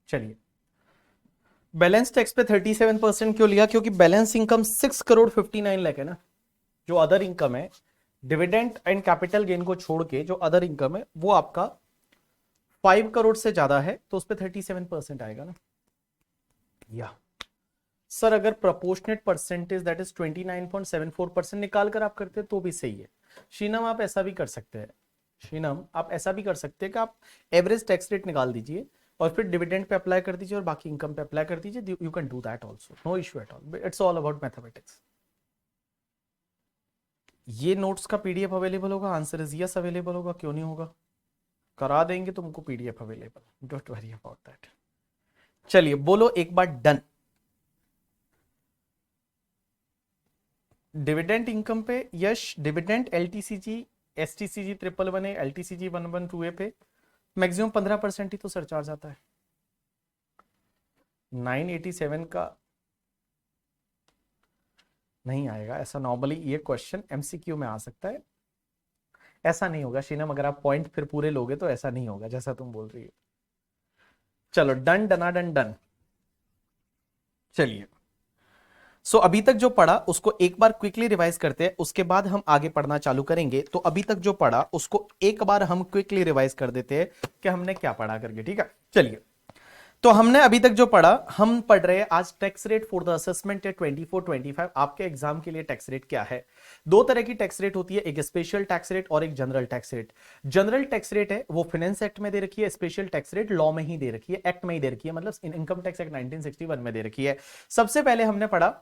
चलिए, बैलेंस टैक्स पे 37% क्यों लिया, क्योंकि बैलेंस इनकम 6,59,00,000 है ना। जो अदर इनकम है, डिविडेंड एंड कैपिटल गेन को छोड़ के जो अदर इनकम है वो आपका 5 करोड़ से ज्यादा है, तो उस पर 37% आएगा ना। या सर अगर प्रोपोर्शनेट परसेंटेज दैट इज 29.74% निकाल कर आप करते तो भी सही है। शीनम आप ऐसा भी कर सकते हैं, शीनम आप ऐसा भी कर सकते हैं कि आप एवरेज टैक्स रेट निकाल दीजिए और फिर डिविडेंड पे अप्लाई कर दीजिए और बाकी इनकम पे अप्लाई कर दीजिए। You can do that also, no issue at all, it's all about mathematics. ये नोट्स का पीडीएफ अवेलेबल होगा, आंसर इज यस अवेलेबल होगा, क्यों नहीं होगा, करा देंगे तुमको PDF available, don't worry about that. चलिए बोलो एक बार डन। डिविडेंड इनकम पे यश, dividend LTCG, STCG 111A, LTCG 112A पे मैक्सिमम 15% ही तो सरचार्ज आता है। 987 का नहीं आएगा ऐसा। नॉर्मली ये क्वेश्चन एमसीक्यू में आ सकता है, ऐसा नहीं होगा शीनम, अगर आप पॉइंट फिर पूरे लोगे तो ऐसा नहीं होगा जैसा तुम बोल रही हो। चलो डन डना डन डन। चलिए अभी तक जो पढ़ा उसको एक बार क्विकली रिवाइज करते हैं, उसके बाद हम आगे पढ़ना चालू करेंगे। तो अभी तक जो पढ़ा उसको एक बार हम क्विकली रिवाइज कर देते हैं कि हमने क्या पढ़ा करके, ठीक है। चलिए तो हमने अभी तक जो पढ़ा, हम पढ़ रहे हैं आज tax rate for the assessment 24-25। आपके एग्जाम के लिए टैक्स रेट क्या है? दो तरह की टैक्स रेट होती है, एक स्पेशल टैक्स रेट और एक general tax rate. General tax rate है वो फाइनेंस एक्ट में दे रखी है, स्पेशल टैक्स रेट लॉ में ही दे रखी है, एक्ट में ही दे रखी है, मतलब इनकम टैक्स एक्ट 1961 में दे रखी है। सबसे पहले हमने पढ़ा,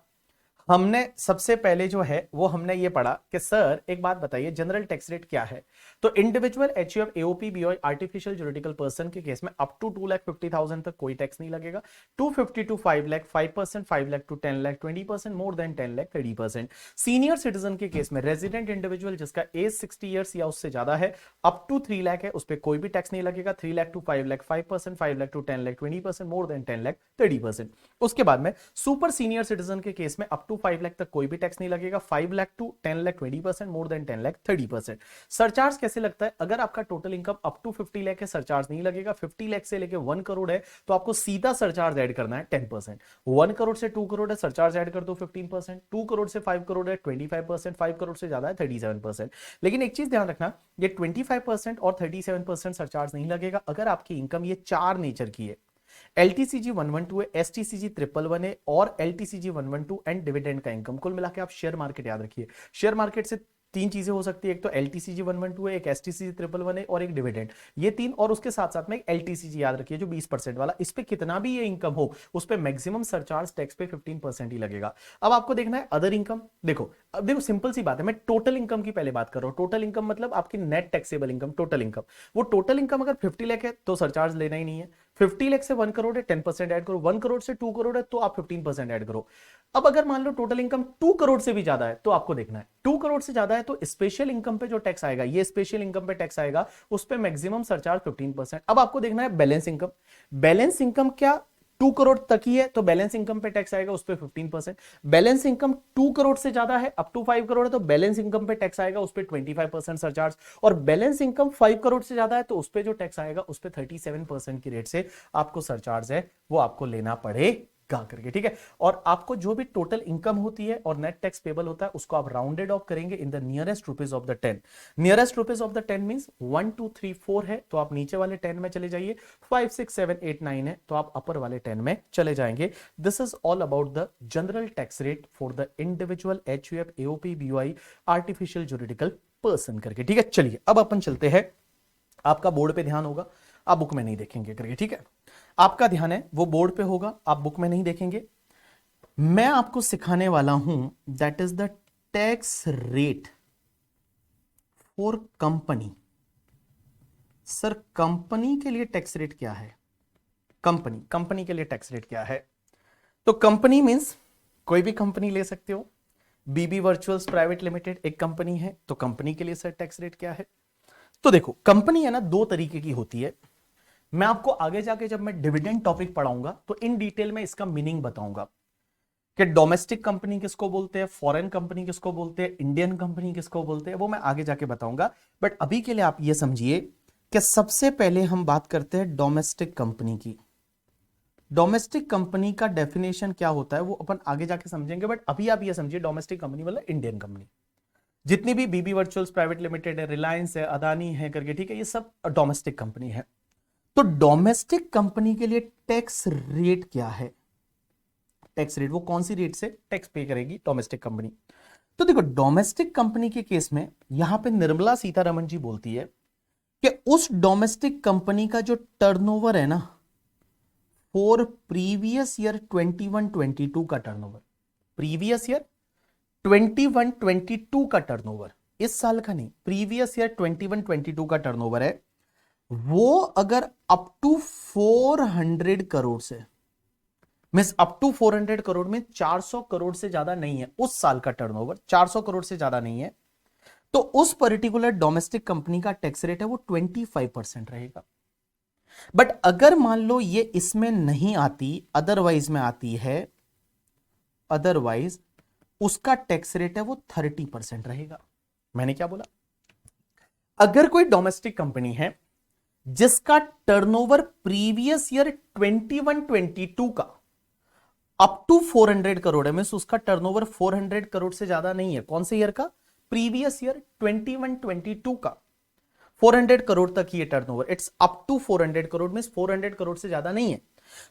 हमने सबसे पहले जो है वो हमने ये पढ़ा कि सर एक बात बताइए जनरल टैक्स रेट क्या है। तो individual HUF AOP BOI artificial juridical person के केस में अप टू 2,50,000 तक कोई टैक्स नहीं लगेगा। 250 to 5 lakh 5%, 5 lakh to 10 lakh 20%, more than 10 lakh 30%। Senior citizen के केस में रेजिडेंट इंडिविजुअल जिसका एज 60 ईयर्स या उससे ज्यादा है, अप टू 3 लाख है, उस पर कोई भी टैक्स नहीं लगेगा। 3 lakh to 5 lakh 5%, 5 lakh to 10 lakh 20%, more than 10 lakh 30%। उसके बाद में सुपर सीनियर सिटीजन के केस में अप टू 5 लाख तक कोई भी टैक्स नहीं लगेगा। 5 lakh to 10 lakh 20%, more than 10 lakh 30%। Surcharge कैसे लगता है? अगर आपका total income up to 50 lakh है सरचार्ज नहीं लगेगा। 50 लाख से लेके 1 करोड़ है तो आपको सीधा सरचार्ज ऐड करना है 10%। 1 करोड़ से 2 करोड़ है सरचार्ज ऐड कर दो 15%। 2 करोड़ से 5 करोड़ है 25%। 5 करोड़ से ज्यादा है 37%। लेकिन एक चीज ध्यान रखना, ये 25% और 37% सरचार्ज नहीं लगेगा अगर आपकी इनकम ये चार नेचर की है। एलटीसीजी 112 है, एसटीसीजी 111 है और एलटीसीजी 112 एंड डिविडेंड का इनकम। कुल मिला के आप शेयर मार्केट याद रखिए, शेयर मार्केट से तीन चीजें हो सकती है, एक तो एलटीसीजी 112 है, एक एसटीसीजी 111 है और एक डिविडेंड। ये तीन, और उसके साथ साथ में एक एलटीसीजी याद रखिए जो 20% वाला। इस पे कितना भी ये इनकम हो उस पे मैक्सिमम सरचार्ज टैक्स पे 15% ही लगेगा। अब आपको देखना है अदर इनकम। देखो अब देखो सिंपल सी बात है, मैं टोटल इनकम की पहले बात कर रहा हूं। टोटल इनकम मतलब आपकी net taxable income, total income. वो टोटल इनकम अगर 50 लाख है तो सरचार्ज लेना ही नहीं है। 50 लाख से 1 करोड़ है 10% ऐड करो। 1 करोड़ से 2 करोड़ है तो आप 15% ऐड करो। अब अगर मान लो टोटल इनकम 2 करोड़ से भी ज्यादा है तो आपको देखना है 2 करोड़ से ज्यादा है तो स्पेशल इनकम पे जो टैक्स आएगा, ये स्पेशल इनकम पे टैक्स आएगा, उस पे मैक्सिमम सरचार्ज 15%। अब आपको देखना है बैलेंस इनकम। बैलेंस इनकम क्या 2 करोड़ तक ही है तो बैलेंस इनकम पे टैक्स आएगा, उस पे 15%। बैलेंस इनकम 2 करोड़ से ज्यादा है, अप टू 5 करोड़ है तो बैलेंस इनकम पे टैक्स आएगा, उस पे 25% सरचार्ज। और बैलेंस इनकम 5 करोड़ से ज्यादा है तो उस पे जो टैक्स आएगा उस पे 37% की रेट से आपको सरचार्ज है वो आपको लेना पड़ेगा करके, ठीक है। और आपको जो भी टोटल इनकम होती है और नेट टैक्स पेबल होता है उसको आप राउंडेड ऑफ करेंगे in the nearest rupees of the 10। Nearest rupees of the 10 means 1 2 3 4 है तो आप नीचे वाले 10 में चले जाइए। 5 6 7 8 9 है तो आप अपर वाले 10 में चले जाएंगे। This is all about the general tax rate for the individual HUF AOP BOI artificial juridical person करके, ठीक है। चलिए अब अपन चलते हैं, आपका बोर्ड पे ध्यान होगा, आप बुक में नहीं देखेंगे करके, ठीक है। आपका ध्यान है वो बोर्ड पे होगा, आप बुक में नहीं देखेंगे। मैं आपको सिखाने वाला हूं that is the tax rate for company. Sir company के लिए टैक्स रेट क्या है? कंपनी के लिए टैक्स रेट क्या है? तो कंपनी मींस कोई भी कंपनी ले सकते हो। बीबी वर्चुअल्स प्राइवेट लिमिटेड एक कंपनी है तो कंपनी के लिए सर टैक्स रेट क्या है? तो देखो कंपनी है ना दो तरीके की होती है। मैं आपको आगे जाके जब मैं डिविडेंड टॉपिक पढ़ाऊंगा तो इन डिटेल में इसका मीनिंग बताऊंगा कि डोमेस्टिक कंपनी किसको बोलते हैं, फॉरेन कंपनी किसको बोलते हैं, इंडियन कंपनी किसको बोलते हैं, वो मैं आगे जाके बताऊंगा। बट अभी के लिए आप ये समझिए कि सबसे पहले हम बात करते हैं डोमेस्टिक कंपनी की। डोमेस्टिक कंपनी का डेफिनेशन क्या होता है वो अपन आगे जाके समझेंगे, बट अभी आप ये समझिए डोमेस्टिक कंपनी मतलब इंडियन कंपनी। जितनी भी बीबी वर्चुअल्स प्राइवेट लिमिटेड है, रिलायंस है, अदानी है करके, ठीक है, ये सब डोमेस्टिक कंपनी है। तो डोमेस्टिक कंपनी के लिए टैक्स रेट क्या है? टैक्स रेट वो कौन सी रेट से टैक्स पे करेगी डोमेस्टिक कंपनी? तो देखो डोमेस्टिक कंपनी के केस में यहां पे निर्मला सीतारमण जी बोलती है कि उस डोमेस्टिक कंपनी का जो टर्नओवर है ना फॉर प्रीवियस ईयर 21-22 का टर्नओवर, प्रीवियस ईयर 21-22 का टर्नओवर, इस साल का नहीं, प्रीवियस ईयर 21-22 का टर्नओवर है, वो अगर अप टू 400 करोड़ से, मींस अप टू 400 करोड़ में 400 करोड़ से ज्यादा नहीं है, उस साल का टर्नओवर 400 करोड़ से ज्यादा नहीं है, तो उस पर्टिकुलर डोमेस्टिक कंपनी का टैक्स रेट है वो 25% रहेगा। बट अगर मान लो ये इसमें नहीं आती, अदरवाइज में आती है, अदरवाइज उसका टैक्स रेट है वो 30% रहेगा। मैंने क्या बोला? अगर कोई डोमेस्टिक कंपनी है जिसका टर्नओवर प्रीवियस ईयर 21-22 का अप टू 400 करोड़ है, मीन उसका टर्नओवर 400 करोड़ से ज्यादा नहीं है, कौन से ईयर का? प्रीवियस ईयर 21-22 का 400 करोड़ तक ये turnover, it's up to 400 crore, mean 400 crore से ज्यादा नहीं है,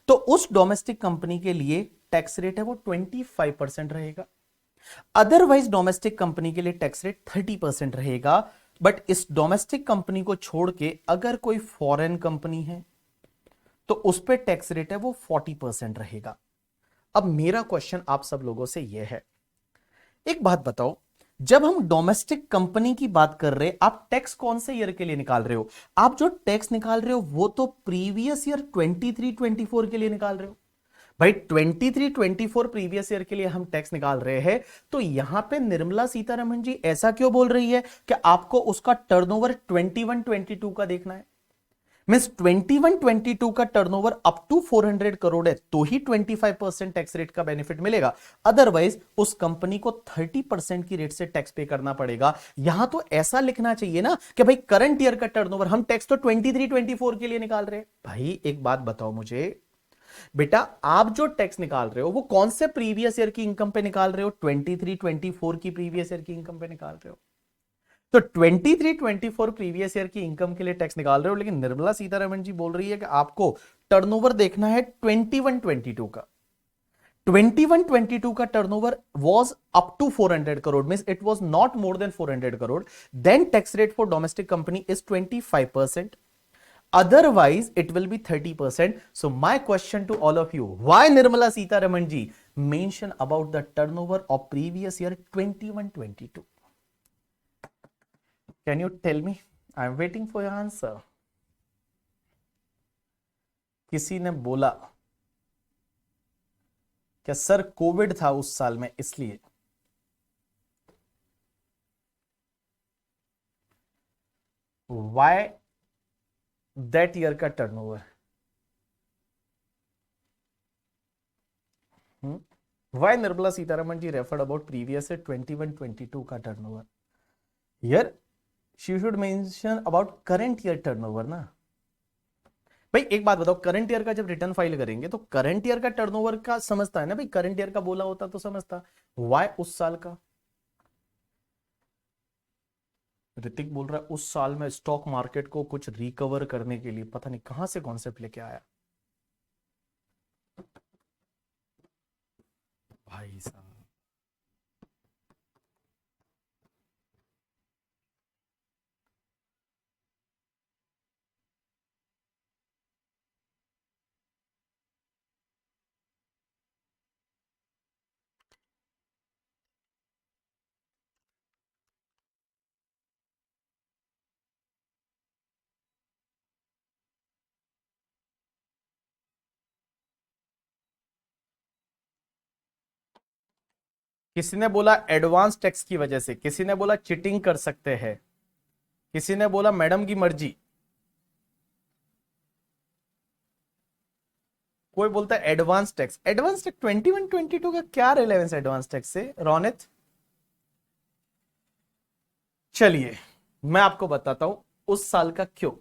तो उस डोमेस्टिक कंपनी के लिए टैक्स रेट है वो 25% रहेगा। अदरवाइज डोमेस्टिक कंपनी के लिए टैक्स रेट 30% रहेगा। बट इस डोमेस्टिक कंपनी को छोड़ के अगर कोई फॉरेन कंपनी है तो उस पर टैक्स रेट है वो 40% रहेगा। अब मेरा क्वेश्चन आप सब लोगों से यह है, एक बात बताओ, जब हम डोमेस्टिक कंपनी की बात कर रहे हैं, आप टैक्स कौन से ईयर के लिए निकाल रहे हो? आप जो टैक्स निकाल रहे हो वो तो प्रीवियस ईयर 23-24 के लिए निकाल रहे हो। भाई 23-24 प्रीवियस ईयर के लिए हम टैक्स निकाल रहे हैं, तो यहां पे निर्मला सीतारमण जी ऐसा क्यों बोल रही है कि आपको उसका टर्नओवर 21-22 का देखना है? मींस 21-22 का टर्नओवर अप टू 400 करोड़ है तो ही 25% टैक्स रेट का बेनिफिट मिलेगा, अदरवाइज उस कंपनी को 30% की रेट से टैक्स पे करना पड़ेगा। यहां तो ऐसा लिखना चाहिए ना कि भाई करंट ईयर का टर्नओवर, हम टैक्स तो 23-24 के लिए निकाल रहे हैं। भाई एक बात बताओ मुझे, बेटा आप जो टैक्स निकाल रहे हो वो कौन से प्रीवियस ईयर की इनकम पे निकाल रहे हो? 23-24 की प्रीवियस ईयर की इनकम पे निकाल रहे हो। तो 23-24 प्रीवियस ईयर की इनकम के लिए टैक्स निकाल रहे हो, लेकिन निर्मला सीतारमण जी बोल रही है कि आपको टर्नओवर देखना है 21-22 का। 21-22 का turnover was up to 400 crore, means it was not more than 400 crore, then tax rate for domestic company is 25%, otherwise it will be 30%. So my question to all of you, why Nirmala Sitharaman ji mention about the turnover of previous year 21-22? Can you tell me? I am waiting for your answer. किसी ने बोला क्या sir Covid था उस साल में इसलिए? Why that year का turnover? Why Nirmala Sitharaman ji referred about previous year 21-22 का turnover? Here she should mention about current year turnover ना। भाई एक बात बताओ, करंट ईयर का जब रिटर्न फाइल करेंगे तो करंट ईयर का टर्नओवर का समझता है ना भाई, करंट ईयर का बोला होता तो समझता। वाई उस साल का? ऋतिक बोल रहा है उस साल में स्टॉक मार्केट को कुछ रिकवर करने के लिए पता नहीं कहां से कॉन्सेप्ट लेके आया भाई साहब। किसी ने बोला एडवांस टैक्स की वजह से, किसी ने बोला चिटिंग कर सकते हैं, किसी ने बोला मैडम की मर्जी, कोई बोलता है एडवांस टैक्स। एडवांस टैक्स 21-22 का क्या रिलेवेंस एडवांस टैक्स से रोनित? चलिए मैं आपको बताता हूं उस साल का क्यों,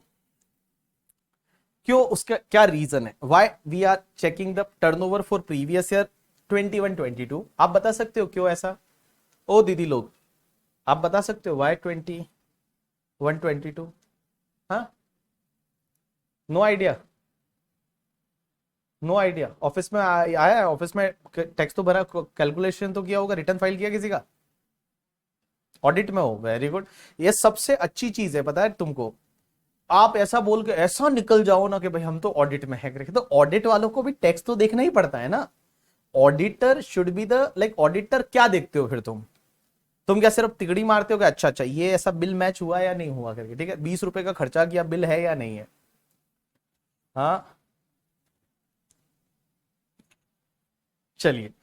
उसका क्या रीजन है, why we are checking the turnover for previous year 21-22। आप बता सकते हो क्यों ऐसा? ओ दीदी लोग आप बता सकते हो व्हाई 21-22? हाँ, no idea, no idea. Office में आया है, ऑफिस में टैक्स तो भरा, कैलकुलेशन तो किया होगा, रिटर्न फाइल किया किसी का, ऑडिट में हो, वेरी गुड। ये सबसे अच्छी चीज है पता है तुमको। आप ऐसा बोल के ऐसा निकल जाओ ना कि भाई हम तो ऑडिट में है, तो ऑडिट वालों को भी टैक्स तो देखना ही पड़ता है ना। Auditor should be the like, auditor क्या देखते हो फिर तुम क्या सिर्फ तिगड़ी मारते हो कि अच्छा अच्छा ये ऐसा बिल मैच हुआ या नहीं हुआ करके, ठीक है 20 रुपए का खर्चा किया, बिल है या नहीं है? हाँ चलिए,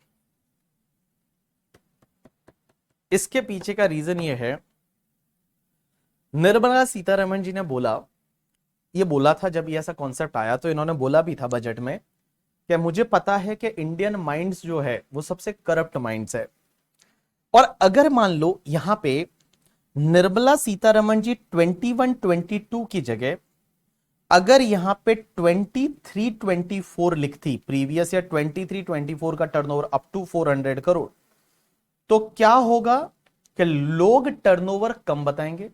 इसके पीछे का रीजन ये है, निर्मला सीतारमण जी ने बोला, ये बोला था जब ये ऐसा कॉन्सेप्ट आया तो इन्होंने बोला भी था बजट में कि मुझे पता है कि इंडियन माइंड्स जो है वो सबसे करप्ट माइंड्स है, और अगर मान लो यहां पे निर्मला सीतारमण जी 21-22 की जगह अगर यहां पे 23-24 लिखती प्रीवियस या 23-24 का टर्नओवर अप टू 400 करोड़, तो क्या होगा कि लोग टर्नओवर कम बताएंगे,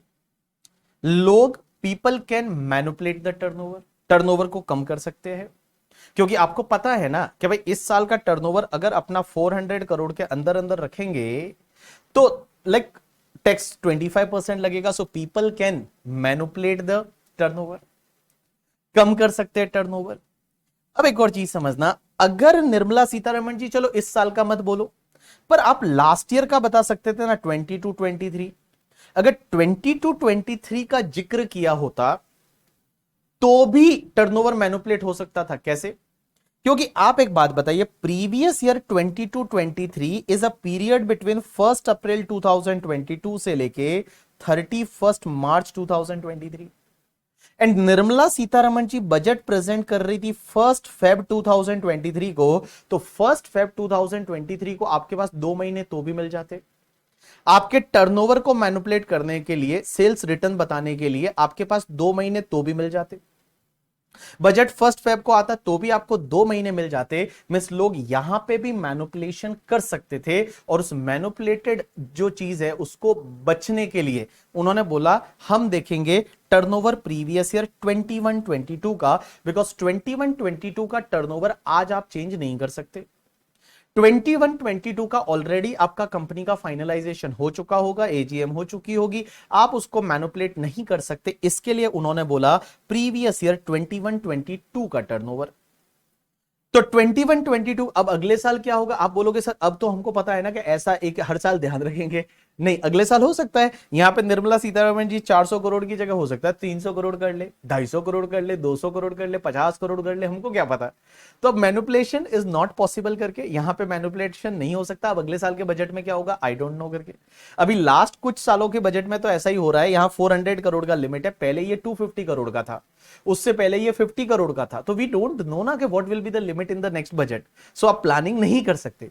लोग people can manipulate the turnover, turnover को कम कर सकते हैं। क्योंकि आपको पता है ना कि भाई इस साल का टर्नओवर अगर अपना 400 करोड़ के अंदर अंदर रखेंगे तो लाइक टैक्स 25% लगेगा, so people can manipulate the turnover, कम कर सकते हैं टर्नओवर। अब एक और चीज समझना, अगर निर्मला सीतारमण जी चलो इस साल का मत बोलो, पर आप लास्ट ईयर का बता सकते थे ना, 22-23। अगर 22-23 का जिक्र किया होता तो भी टर्नओवर मैनिपुलेट हो सकता था। कैसे? क्योंकि आप एक बात बताइए, previous year 22-23 is a period between 1 April 2022 से लेके 31 मार्च 2023। And Nirmala Sitharaman ji budget present कर रही थी 1 फेब 2023 को, तो 1 फेब 2023 को आपके पास 2 महीने तो भी मिल जाते। आपके टर्नओवर को मैनिपुलेट करने के लिए, सेल्स रिटर्न बताने के लिए आपके पास 2 महीने तो भी मिल जाते। बजट 1 फेब को आता तो भी आपको 2 महीने मिल जाते। मींस लोग यहां पे भी मैनिपुलेशन कर सकते थे, और उस मैनिपुलेटेड जो चीज है उसको बचने के लिए उन्होंने बोला हम देखेंगे टर्नओवर प्रीवियस ईयर 21-22 का, बिकॉज 21-22 का टर्नओवर आज आप चेंज नहीं कर सकते। 21-22 का ऑलरेडी आपका कंपनी का फाइनलाइजेशन हो चुका होगा, एजीएम हो चुकी होगी, आप उसको मैनिपुलेट नहीं कर सकते। इसके लिए उन्होंने बोला प्रीवियस ईयर 21-22 का टर्नओवर। तो 21-22 अब अगले साल क्या होगा? आप बोलोगे सर अब तो हमको पता है ना कि ऐसा एक हर साल ध्यान रखेंगे। नहीं, अगले साल हो सकता है यहां पे निर्मला सीतारमण जी 400 करोड़ की जगह हो सकता है 300 करोड़ कर ले, 250 करोड़ कर ले, 200 करोड़ कर ले, 50 करोड़ कर ले, हमको क्या पता। तो अब मैनिपुलेशन इज नॉट पॉसिबल करके यहां पे मैनिपुलेशन नहीं हो सकता। अब अगले साल के बजट में क्या होगा आई डोंट नो करके। अभी लास्ट कुछ सालों के बजट में तो ऐसा ही हो रहा है, यहां 400 करोड़ का लिमिट है, पहले ये 250 करोड़ का था, उससे पहले ये 50 करोड़ का था। तो वी डोंट नो ना कि what will be the limit in the next budget. So आप प्लानिंग नहीं कर सकते,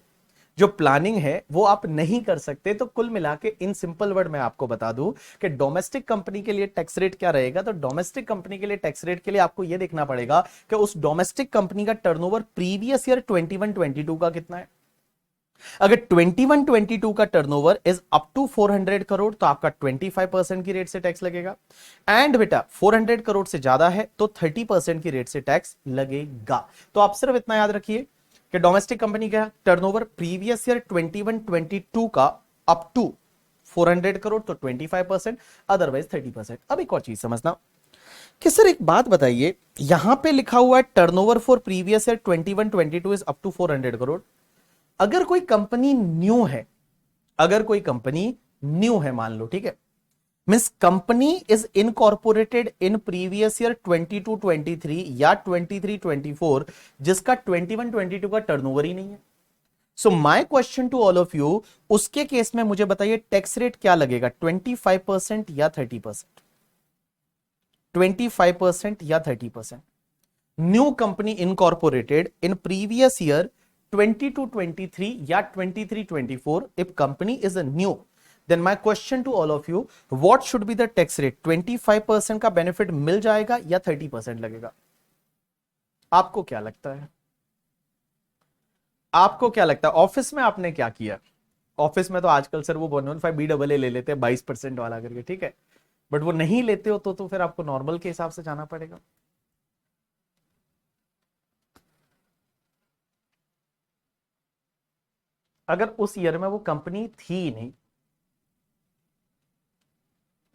जो प्लानिंग है वो आप नहीं कर सकते। तो कुल मिला के इन सिंपल वर्ड में आपको बता दूं कि डोमेस्टिक कंपनी के लिए टैक्स रेट क्या रहेगा। तो डोमेस्टिक कंपनी के लिए टैक्स रेट के लिए आपको यह देखना पड़ेगा कि उस डोमेस्टिक कंपनी का टर्नओवर प्रीवियस ईयर 21-22 का कितना है। अगर 21-22 का turnover is up to 400 crore तो आपका 25% की रेट से टैक्स लगेगा। एंड बेटा 400 करोड़ से ज्यादा है तो 30% की रेट से टैक्स लगेगा। तो आप सिर्फ इतना याद रखिए कि डोमेस्टिक कंपनी का टर्नओवर प्रीवियस ईयर 21-22 का अप टू 400 करोड़ तो 25%, अदरवाइज 30%। अब एक और चीज समझना कि सर एक बात बताइए, यहां पे लिखा हुआ है turnover for previous year 21-22 is up to 400 crore. अगर कोई कंपनी न्यू है, अगर कोई कंपनी न्यू है मान लो, ठीक है, means company is incorporated in previous year 22-23 या 23-24, जिसका 21-22 का टर्नओवर ही नहीं है। So my question to all of you, उसके केस में मुझे बताइए टैक्स रेट क्या लगेगा, 25% या 30%? 25% या 30%? New company incorporated in previous year 22-23 या 23-24, if company is a new, then my question to all of you, what should be the tax rate? 25% का बेनिफिट मिल जाएगा या 30% लगेगा? आपको क्या लगता है? आपको क्या लगता है? ऑफिस में आपने क्या किया? ऑफिस में तो आजकल सर वो 115 BAA ले लेते हैं 22% वाला करके, ठीक है, बट वो नहीं लेते हो तो फिर आपको नॉर्मल के हिसाब से जाना पड़ेगा। अगर उस ईयर में वो कंपनी थी ही नहीं,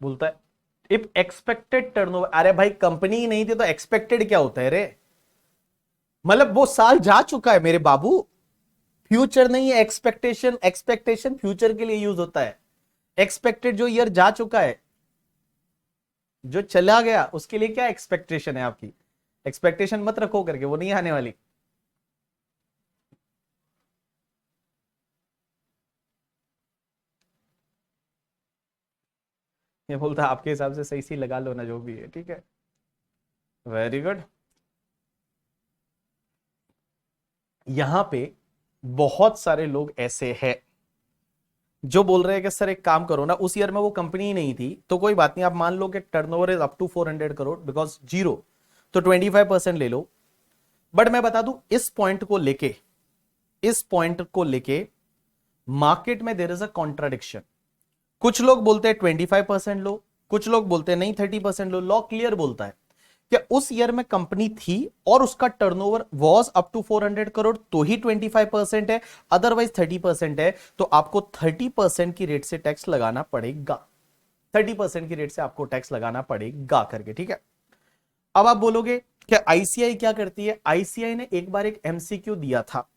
बोलता है इफ एक्सपेक्टेड टर्नओवर, अरे भाई कंपनी ही नहीं थी तो एक्सपेक्टेड क्या होता है रे? मतलब वो साल जा चुका है मेरे बाबू, फ्यूचर नहीं है एक्सपेक्टेशन। एक्सपेक्टेशन फ्यूचर के लिए यूज होता है, एक्सपेक्टेड जो ईयर जा चुका है, जो चला गया, उसके लिए क्या एक्सपेक्टेशन है आपकी? एक्सपेक्टेशन मत रखो करके, वो नहीं आने वाली। ये बोलता है आपके हिसाब से सही सी लगा लो ना जो भी है, ठीक है, वेरी गुड। यहां पे बहुत सारे लोग ऐसे हैं जो बोल रहे हैं कि सर एक काम करो ना, उस ईयर में वो कंपनी ही नहीं थी तो कोई बात नहीं, आप मान लो कि turnover is up to 400 crore because zero, तो 25% ले लो। बट मैं बता दूं इस पॉइंट को लेके मार्केट में देयर इज अ कॉन्ट्राडिक्शन। कुछ लोग बोलते हैं 25% लो, कुछ लोग बोलते हैं नहीं 30% लो। लॉ क्लियर बोलता है कि उस ईयर में कंपनी थी और उसका turnover was up to 400 crore तो ही 25% है, अदरवाइज 30% है तो आपको 30% की रेट से टैक्स लगाना पड़ेगा। 30% की रेट से आपको टैक्स लगाना पड़ेगा करके, ठीक है। अब आप बोलोगे कि आईसीआई क्या करती है। आईसीआई ने एक बार एक एमसीक्यू दिया था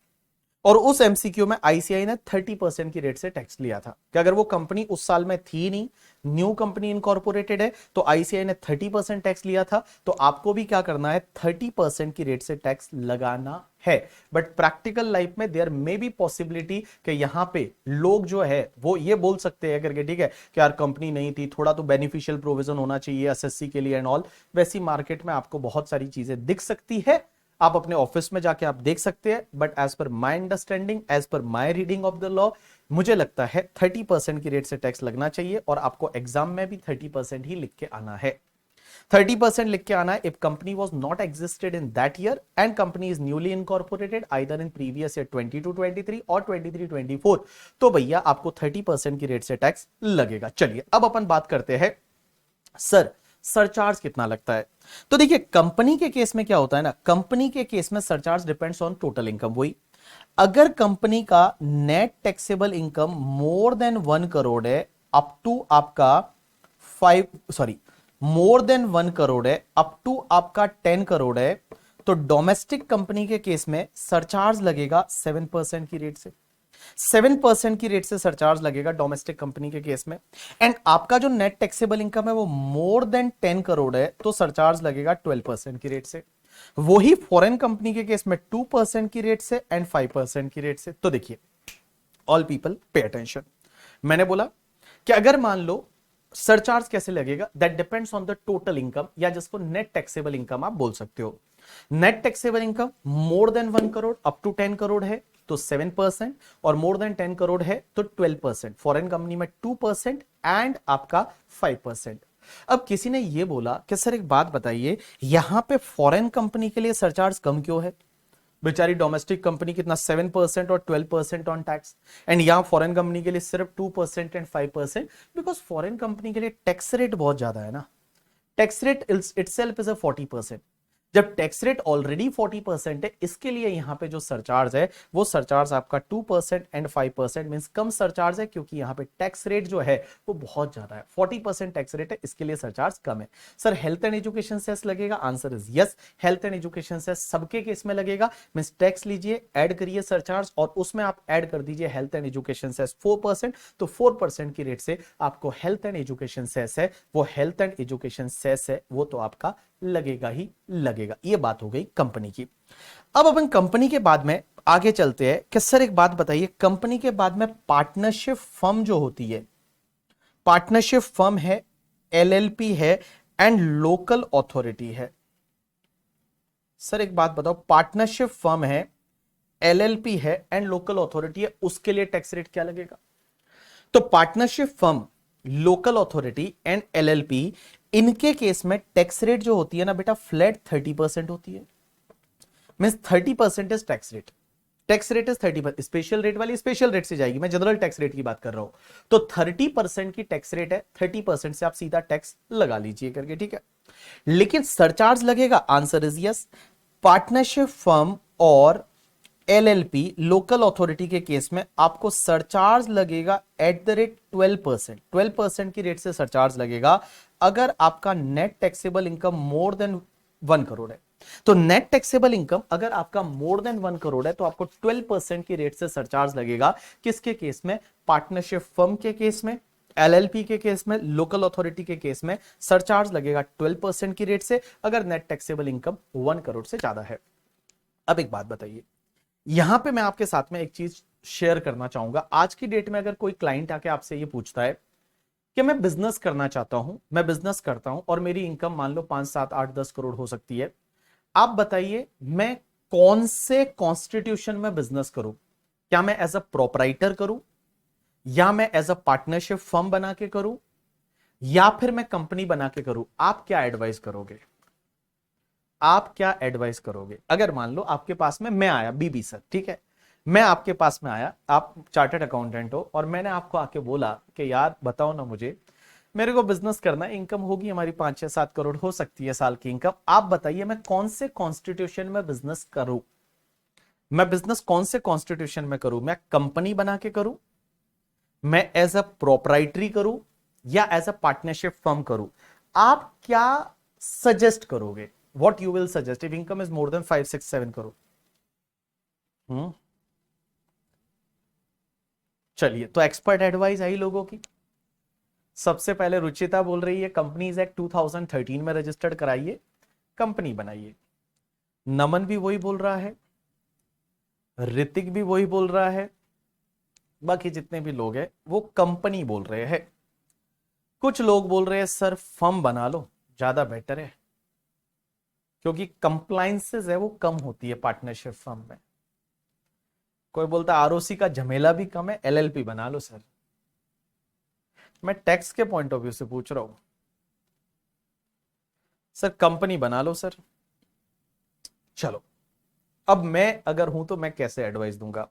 और उस एमसीक्यू में आईसीआई ने 30% की रेट से टैक्स लिया था कि अगर वो कंपनी उस साल में थी नहीं, न्यू कंपनी इनकॉर्पोरेटेड है, तो आईसीआई ने 30% टैक्स लिया था, तो आपको भी क्या करना है 30% की रेट से टैक्स लगाना है। बट प्रैक्टिकल लाइफ में देयर मे बी पॉसिबिलिटी कि यहां पे लोग जो है वो ये बोल सकते हैं करके, ठीक है, कि यार कंपनी नहीं थी, थोड़ा तो बेनिफिशियल प्रोविजन होना चाहिए एसएससी के लिए एंड ऑल। वैसी मार्केट में आपको बहुत सारी चीजें दिख सकती है, आप अपने ऑफिस में जाके आप देख सकते हैं। But as per my understanding, as per my reading of the law, मुझे लगता है 30% की रेट से टैक्स लगना चाहिए और आपको एग्जाम में भी 30% ही लिख के आना है। 30% लिख के आना है if company was not existed in that year and company is newly incorporated either in previous year 22-23 और 23-24, तो भैया आपको 30% की रेट से टैक्स लगेगा। चलिए अब अपन बात करते हैं सर सरचार्ज कितना लगता है। तो देखिए कंपनी के केस में क्या होता है ना, कंपनी के केस में surcharge depends on total income. वही अगर कंपनी का net taxable income more than 1 crore है अप टू आपका 1 करोड़ है अप टू आपका 10 करोड़ है, तो डोमेस्टिक कंपनी के केस में सरचार्ज लगेगा 7% की रेट से। 7% की रेट से सरचार्ज लगेगा डोमेस्टिक कंपनी के केस में। एंड आपका जो नेट टैक्सेबल इनकम है वो मोर देन 10 करोड़ है तो सरचार्ज लगेगा 12% की रेट से। वही फॉरेन कंपनी के केस में 2% की रेट से एंड 5% की रेट से। तो देखिए ऑल पीपल पे अटेंशन, मैंने बोला कि अगर मान लो सरचार्ज कैसे लगेगा, that depends on the total income, या जिसको नेट टैक्सेबल इनकम आप बोल सकते हो। Net taxable income more than 1 crore up to 10 crore है तो 7%, और मोर देन 10 करोड़ है तो 12%, फॉरेन कंपनी में 2% एंड आपका 5%। अब किसी ने यह बोला कि सर एक बात बताइए, यहां पे फॉरेन कंपनी के लिए सरचार्ज कम क्यों है, बेचारी डोमेस्टिक कंपनी कितना 7% और 12% ऑन टैक्स, एंड यहां फॉरेन कंपनी के लिए सिर्फ 2% एंड 5%। बिकॉज फॉरेन कंपनी के लिए टैक्स रेट बहुत ज्यादा है ना, tax rate itself is a 40%। जब टैक्स रेट ऑलरेडी 40% है, इसके लिए यहां पे जो सरचार्ज है वो सरचार्ज आपका 2% एंड 5% मींस कम सरचार्ज है, क्योंकि यहां पे टैक्स रेट जो है वो बहुत ज्यादा है। 40% टैक्स रेट है, इसके लिए सरचार्ज कम है। Sir health and education cess लगेगा, answer is yes, health and education cess सबके केस में लगेगा। मींस टैक्स लीजिए, ऐड करिए सरचार्ज और उसमें आप ऐड कर दीजिए हेल्थ एंड एजुकेशन सेस 4%, तो 4% की रेट से आपको हेल्थ एंड एजुकेशन सेस है वो हेल्थ एंड एजुकेशन सेस है वो तो आपका लगेगा ही लगेगा। ये बात हो गई कंपनी की। अब अपन कंपनी के बाद में आगे चलते हैं कि सर एक बात बताइए, कंपनी के बाद में पार्टनरशिप फर्म जो होती है, पार्टनरशिप फर्म है, एलएलपी है एंड लोकल अथॉरिटी है। सर एक बात बताओ, पार्टनरशिप फर्म है, एलएलपी है एंड लोकल अथॉरिटी है, उसके लिए टैक्स रेट क्या लगेगा। तो partnership firm, local authority and LLP, इनके केस में टैक्स रेट जो होती है ना बेटा फ्लैट 30% होती है। Means 30% is tax rate, tax rate is 30%। Special rate वाली स्पेशल रेट से जाएगी, मैं जनरल टैक्स रेट की बात कर रहा हूं। तो 30% की टैक्स रेट है, 30% से आप सीधा टैक्स लगा लीजिए करके, ठीक है। लेकिन सरचार्ज लगेगा, answer is yes. Partnership firm और एलएलपी लोकल अथॉरिटी के केस में आपको सरचार्ज लगेगा एट द रेट 12%, 12% की रेट से सरचार्ज लगेगा अगर आपका net taxable income more than 1 crore है। तो नेट टैक्सेबल इनकम अगर आपका मोर देन 1 करोड़ है तो आपको 12% की रेट से सरचार्ज लगेगा। किसके केस में, पार्टनरशिप फर्म के केस में, एलएलपी के केस में, लोकल अथॉरिटी के केस में सरचार्ज लगेगा 12% की रेट से अगर नेट टैक्सेबल इनकम 1 करोड़ से ज्यादा है। अब एक बात बताइए, यहां पे मैं आपके साथ में एक चीज शेयर करना चाहूंगा। आज की डेट में अगर कोई क्लाइंट आके आपसे ये पूछता है कि मैं बिजनेस करना चाहता हूं, मैं बिजनेस करता हूं और मेरी इनकम मान लो 5, 7, 8, 10 करोड़ हो सकती है, आप बताइए मैं कौन से कॉन्स्टिट्यूशन में बिजनेस करूं, क्या मैं एज अ प्रोपराइटर करूं या मैं एज अ पार्टनरशिप फर्म बना के करूं, या फिर मैं कंपनी बना के करूं? आप क्या एडवाइस करोगे? आप क्या एडवाइस करोगे? अगर मान लो आपके पास में मैं आया, बीबी सर, ठीक है, मैं आपके पास में आया, आप चार्टर्ड अकाउंटेंट हो, और मैंने आपको आके बोला कि यार बताओ ना मुझे, मेरे को बिजनेस करना है, इनकम होगी हमारी 5-6-7 करोड़ हो सकती है साल की इनकम, आप बताइए मैं कौन से कॉन्स्टिट्यूशन में बिजनेस करूं? मैं बिजनेस कौन से कॉन्स्टिट्यूशन में करूं? मैं कंपनी बना के करूं, मैं एज अ प्रोप्राइटरी करूं, या एज अ पार्टनरशिप फर्म करूं? आप क्या सजेस्ट करोगे? What you will suggest if income is more than 5-6-7 crore? Hmm चलिए, तो एक्सपर्ट एडवाइस आई लोगों की। सबसे पहले रुचिता बोल रही है कंपनीज एक्ट 2013 में रजिस्टर्ड कराइए, कंपनी बनाइए। नमन भी वही बोल रहा है, ऋतिक भी वही बोल रहा है, बाकी जितने भी लोग हैं वो कंपनी बोल रहे हैं। कुछ लोग बोल रहे हैं सर फर्म बना लो, ज्यादा बेटर है, क्योंकि कंप्लायंसेस है वो कम होती है पार्टनरशिप फर्म में। कोई बोलता है आरओसी का झमेला भी कम है, एलएलपी बना लो सर। मैं टैक्स के पॉइंट ऑफ व्यू से पूछ रहा हूं सर, कंपनी बना लो सर। चलो, अब मैं अगर हूं तो मैं कैसे एडवाइस दूंगा?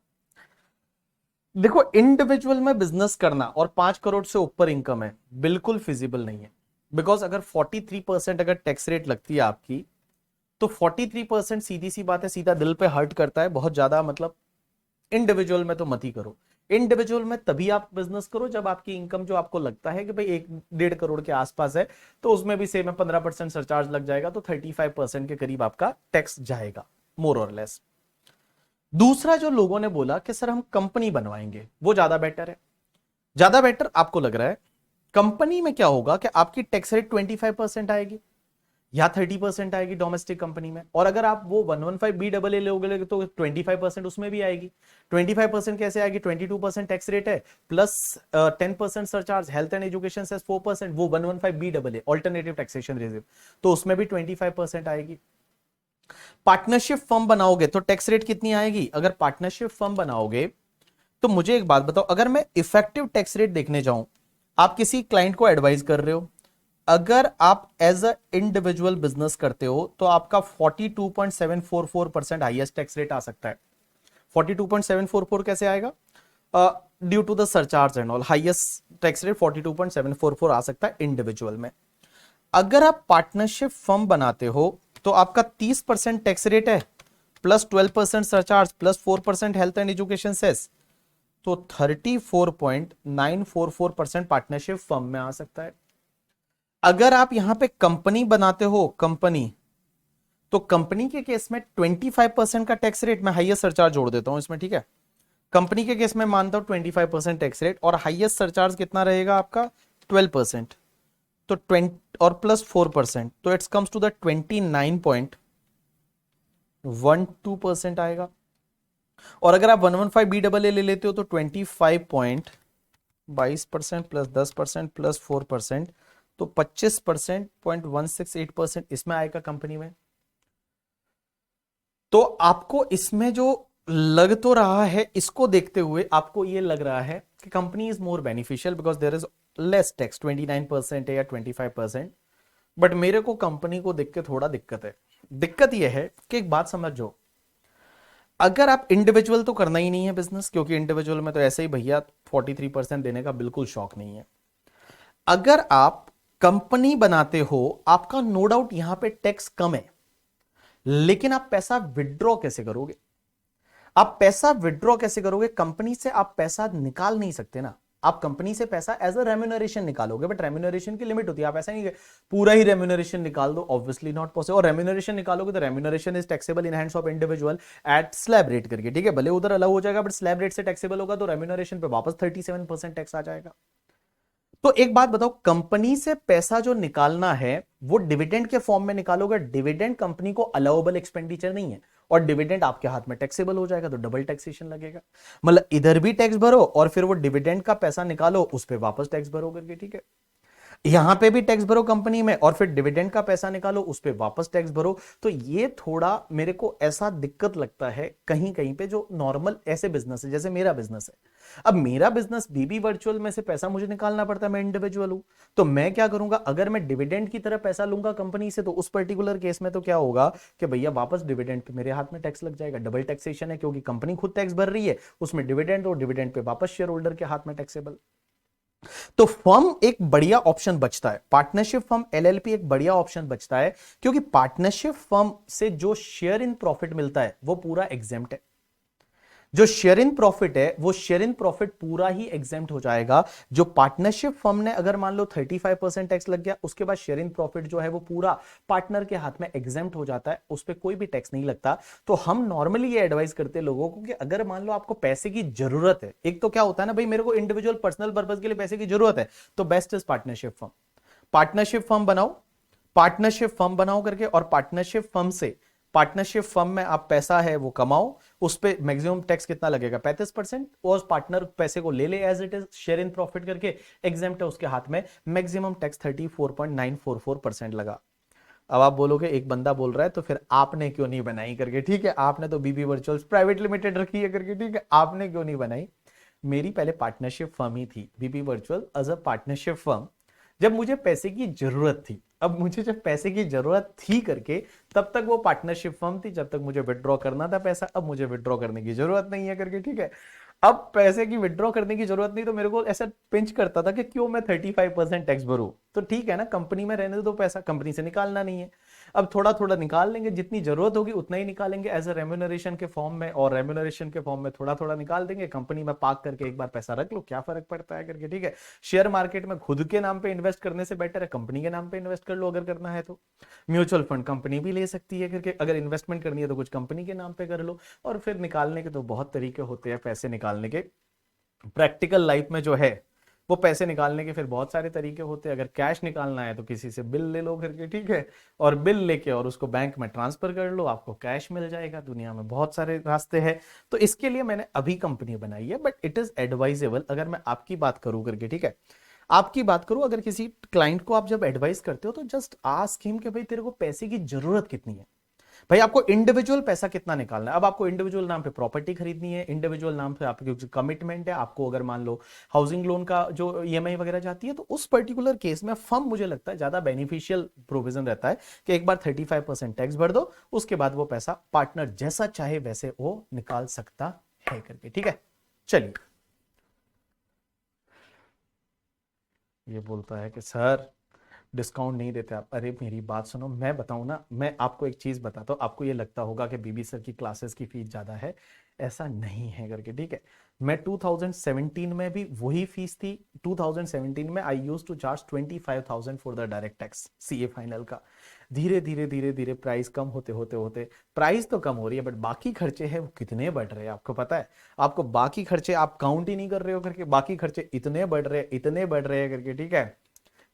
देखो, इंडिविजुअल में बिजनेस करना और 5 करोड़ से ऊपर इनकम है बिल्कुल फिजिबल नहीं है। बिकॉज अगर 43% अगर टैक्स रेट लगती है आपकी, तो 43% सीधी सी बात है, सीधा दिल पे हर्ट करता है बहुत ज्यादा। मतलब इंडिविजुअल में तो मत ही करो। इंडिविजुअल में तभी आप बिजनेस करो जब आपकी इनकम जो आपको लगता है कि भाई 1-1.5 करोड़ के आसपास है, तो उसमें भी सेम 15% सरचार्ज लग जाएगा, तो 35% के करीब आपका टैक्स जाएगा, मोर और लेस। दूसरा जो लोगों ने बोला कि सर हम कंपनी बनवाएंगे, वो ज्यादा बेटर है। ज्यादा बेटर आपको लग रहा है? कंपनी में क्या होगा कि आपकी टैक्स रेट 25% आएगी या 30% आएगी डोमेस्टिक कंपनी में, और अगर आप वो 115BAA लोगे तो 25% उसमें भी आएगी। 25% कैसे आएगी? 22% टैक्स रेट है, plus 10% surcharge, health and education cess 4%, वो 115BAA ऑल्टरनेटिव टैक्सेशन रेजिम, तो उसमें भी 25% आएगी। पार्टनरशिप फर्म बनाओगे तो टैक्स रेट कितनी आएगी? अगर पार्टनरशिप फर्म बनाओगे तो मुझे एक बात बताओ, अगर मैं इफेक्टिव टैक्स रेट देखने जाऊं, आप किसी क्लाइंट को एडवाइस कर रहे हो, अगर आप एज अ इंडिविजुअल बिजनेस करते हो तो आपका 42.744% हाईएस्ट टैक्स रेट आ सकता है। 42.744 कैसे आएगा? Due to the surcharge and all, highest tax rate 42.744 आ सकता है इंडिविजुअल में। अगर आप पार्टनरशिप फर्म बनाते हो तो आपका 30% टैक्स रेट है, plus 12% surcharge, plus 4% health and education cess, तो 34.944% पार्टनरशिप फर्म में आ सकता है। अगर आप यहां पे कंपनी बनाते हो, कंपनी, तो कंपनी के केस में 25% का टैक्स रेट, मैं हाईएस्ट सरचार्ज जोड़ देता हूं इसमें, ठीक है। कंपनी के केस में मानता हूं 25% टैक्स रेट, और हाईएस्ट सरचार्ज कितना रहेगा आपका? 12%। तो 20 और प्लस 4%, तो इट्स कम्स टू द 29.12% आएगा। और अगर आप 115BAA ले लेते हो तो 25.22% प्लस 10% प्लस 4%, तो 25% 0.168% इसमें आएगा कंपनी में। तो आपको इसमें जो लग तो रहा है, इसको देखते हुए आपको ये लग रहा है कि company is more beneficial because there is less tax, 29% है या 25%। बट मेरे को कंपनी को देख के थोड़ा दिक्कत है। दिक्कत यह है कि एक बात समझो, अगर आप इंडिविजुअल तो करना ही नहीं है बिजनेस, क्योंकि इंडिविजुअल में तो ऐसे ही भैया 43% देने का बिल्कुल शौक नहीं है। अगर आप कंपनी बनाते हो, आपका नो डाउट यहां पे टैक्स कम है, लेकिन आप पैसा विड्रॉ कैसे करोगे? आप पैसा विड्रॉ कैसे करोगे? कंपनी से आप पैसा निकाल नहीं सकते ना। आप कंपनी से पैसा एज अ रेम्यूनरेशन निकालोगे, बट रेम्यूनरेशन की लिमिट होती है। आप ऐसा नहीं पूरा ही रेम्यूनरेशन निकाल दो, ऑब्वियसली नॉट पॉसिबल। और रेम्यूनरेशन निकालोगे तो remuneration is taxable in hands of individual eight slab rate करके, ठीक है। भले उधर अलाउ हो जाएगा, बट स्लैब रेट से टैक्सेबल होगा, तो रेम्यूनरेशन पे वापस 37% टैक्स आ जाएगा। तो एक बात बताओ, कंपनी से पैसा जो निकालना है वो डिविडेंड के फॉर्म में निकालोगे। डिविडेंड कंपनी को अलाउबल एक्सपेंडिचर नहीं है, और डिविडेंड आपके हाथ में टैक्सेबल हो जाएगा, तो डबल टैक्सेशन लगेगा। मतलब इधर भी टैक्स भरो और फिर वो डिविडेंड का पैसा निकालो, उस पर वापस टैक्स भरो करके, ठीक है। यहां पे भी टैक्स भरो कंपनी में, और फिर डिविडेंड का पैसा निकालो, उस पर वापस टैक्स भरो। तो ये थोड़ा मेरे को ऐसा दिक्कत लगता है कहीं कहीं पे, जो नॉर्मल ऐसे बिजनेस है जैसे मेरा बिजनेस है। अब मेरा बिजनेस बीबी वर्चुअल में से पैसा मुझे निकालना पड़ता है, मैं इंडिविजुअल हूं, तो मैं क्या करूंगा, अगर मैं डिविडेंड की तरह पैसा लूंगा कंपनी से, तो उस पर्टिकुलर केस में तो क्या होगा कि भैया वापस डिविडेंड पे मेरे हाथ में टैक्स लग जाएगा, डबल टैक्सेशन है, क्योंकि कंपनी खुद टैक्स भर रही है उसमें डिविडेंड, और डिविडेंड पे वापस शेयर होल्डर के हाथ में टैक्सेबल। तो फर्म एक बढ़िया ऑप्शन बचता है, पार्टनरशिप फर्म एलएलपी एक बढ़िया ऑप्शन बचता है, क्योंकि पार्टनरशिप फर्म से जो शेयर इन प्रॉफिट मिलता है वो पूरा एग्जेम्प्ट है। जो शेयर इन प्रॉफिट है वो शेयर इन प्रॉफिट पूरा ही एग्जेम्प्ट हो जाएगा। जो पार्टनरशिप फर्म ने अगर मान लो 35% टैक्स लग गया, उसके बाद शेयर इन प्रॉफिट जो है वो पूरा पार्टनर के हाथ में एग्जेम्प्ट हो जाता है, उस पर कोई भी टैक्स नहीं लगता। तो हम नॉर्मली ये एडवाइस करते हैं लोगों को कि अगर मान लो आपको पैसे की जरूरत है, एक तो क्या होता है ना भाई, मेरे को इंडिविजुअल पर्सनल पर्पज के लिए पैसे की जरूरत है, तो best is partnership firm. Partnership firm बनाओ, पार्टनरशिप फर्म बनाओ करके, और पार्टनरशिप फर्म से, पार्टनरशिप फर्म में आप पैसा है वो कमाओ, उस पे मैक्सिमम टैक्स कितना लगेगा 35%, और पार्टनर पैसे को ले ले as it is share in profit करके, एग्जेम्प्ट है उसके हाथ में, मैक्सिमम टैक्स 34.944% लगा। अब आप बोलोगे एक बंदा बोल रहा है तो फिर आपने क्यों नहीं बनाई करके, ठीक है, आपने तो बीबी वर्चुअल्स प्राइवेट लिमिटेड रखी है करके, ठीक है, आपने क्यों नहीं बनाई। मेरी पहले पार्टनरशिप फर्म ही थी बीबी virtual as a partnership firm, जब मुझे पैसे की जरूरत थी। अब मुझे जब पैसे की जरूरत थी करके, तब तक वो पार्टनरशिप फर्म थी, जब तक मुझे विड्रॉ करना था पैसा, अब मुझे विड्रॉ करने की जरूरत नहीं है करके, ठीक है। अब पैसे की विड्रॉ करने की जरूरत नहीं, तो मेरे को ऐसा पिंच करता था कि क्यों मैं 35% टैक्स भरूं, तो ठीक है ना, कंपनी में रहने दो, पैसा कंपनी से निकालना नहीं है। अब थोड़ा थोड़ा निकाल लेंगे, जितनी जरूरत होगी उतना ही निकालेंगे एज अ रेम्यूनरेशन के फॉर्म में, और रेम्यूनरेशन के फॉर्म में थोड़ा थोड़ा निकाल देंगे, कंपनी में पार्क करके एक बार पैसा रख लो, क्या फर्क पड़ता है करके, ठीक है। शेयर मार्केट में खुद के नाम पे इन्वेस्ट करने से बेटर है कंपनी के नाम पे इन्वेस्ट कर लो अगर करना है तो। म्यूचुअल फंड कंपनी भी ले सकती है करके, अगर इन्वेस्टमेंट करनी है तो कुछ कंपनी के नाम पे कर लो। और फिर निकालने के तो बहुत तरीके होते हैं पैसे निकालने के, प्रैक्टिकल लाइफ में जो है वो पैसे निकालने के फिर बहुत सारे तरीके होते हैं। अगर कैश निकालना है तो किसी से बिल ले लो करके, ठीक है, और बिल लेके और उसको बैंक में ट्रांसफर कर लो, आपको कैश मिल जाएगा। दुनिया में बहुत सारे रास्ते हैं, तो इसके लिए मैंने अभी कंपनी बनाई है, बट इट इज एडवाइजेबल। अगर मैं आपकी बात करूं करके, ठीक है, आपकी बात करूं, अगर किसी क्लाइंट को आप जब एडवाइस करते हो तो जस्ट आस्क हिम कि भाई तेरे को पैसे की जरूरत कितनी है, भाई आपको इंडिविजुअल पैसा कितना निकालना है। अब आपको इंडिविजुअल नाम पे प्रॉपर्टी खरीदनी है, इंडिविजुअल नाम पे आपकी कमिटमेंट है, आपको अगर मान लो हाउसिंग लोन का जो ईएमआई वगैरह जाती है, तो उस पर्टिकुलर केस में फर्म मुझे लगता है ज्यादा बेनिफिशियल प्रोविजन रहता है कि एक बार 35% टैक्स भर दो, उसके बाद वो पैसा पार्टनर जैसा चाहे वैसे वो निकाल सकता है करके, ठीक है। चलिए, ये बोलता है कि सर डिस्काउंट नहीं देते आप। अरे मेरी बात सुनो, मैं बताऊं ना, मैं आपको एक चीज बताता हूं, आपको ये लगता होगा कि बीबी सर की क्लासेस की फीस ज्यादा है, ऐसा नहीं है करके, ठीक है। मैं 2017 में भी वही फीस थी। 2017 में I used to charge 25,000 for the direct tax CA final का। धीरे धीरे धीरे धीरे प्राइस कम होते होते होते, प्राइस तो कम हो रही है, बट बाकी खर्चे हैं वो कितने बढ़ रहे हैं आपको पता है। आपको बाकी खर्चे आप काउंट ही नहीं कर रहे हो करके, बाकी खर्चे इतने बढ़ रहे हैं, इतने बढ़ रहे हैं करके, ठीक है,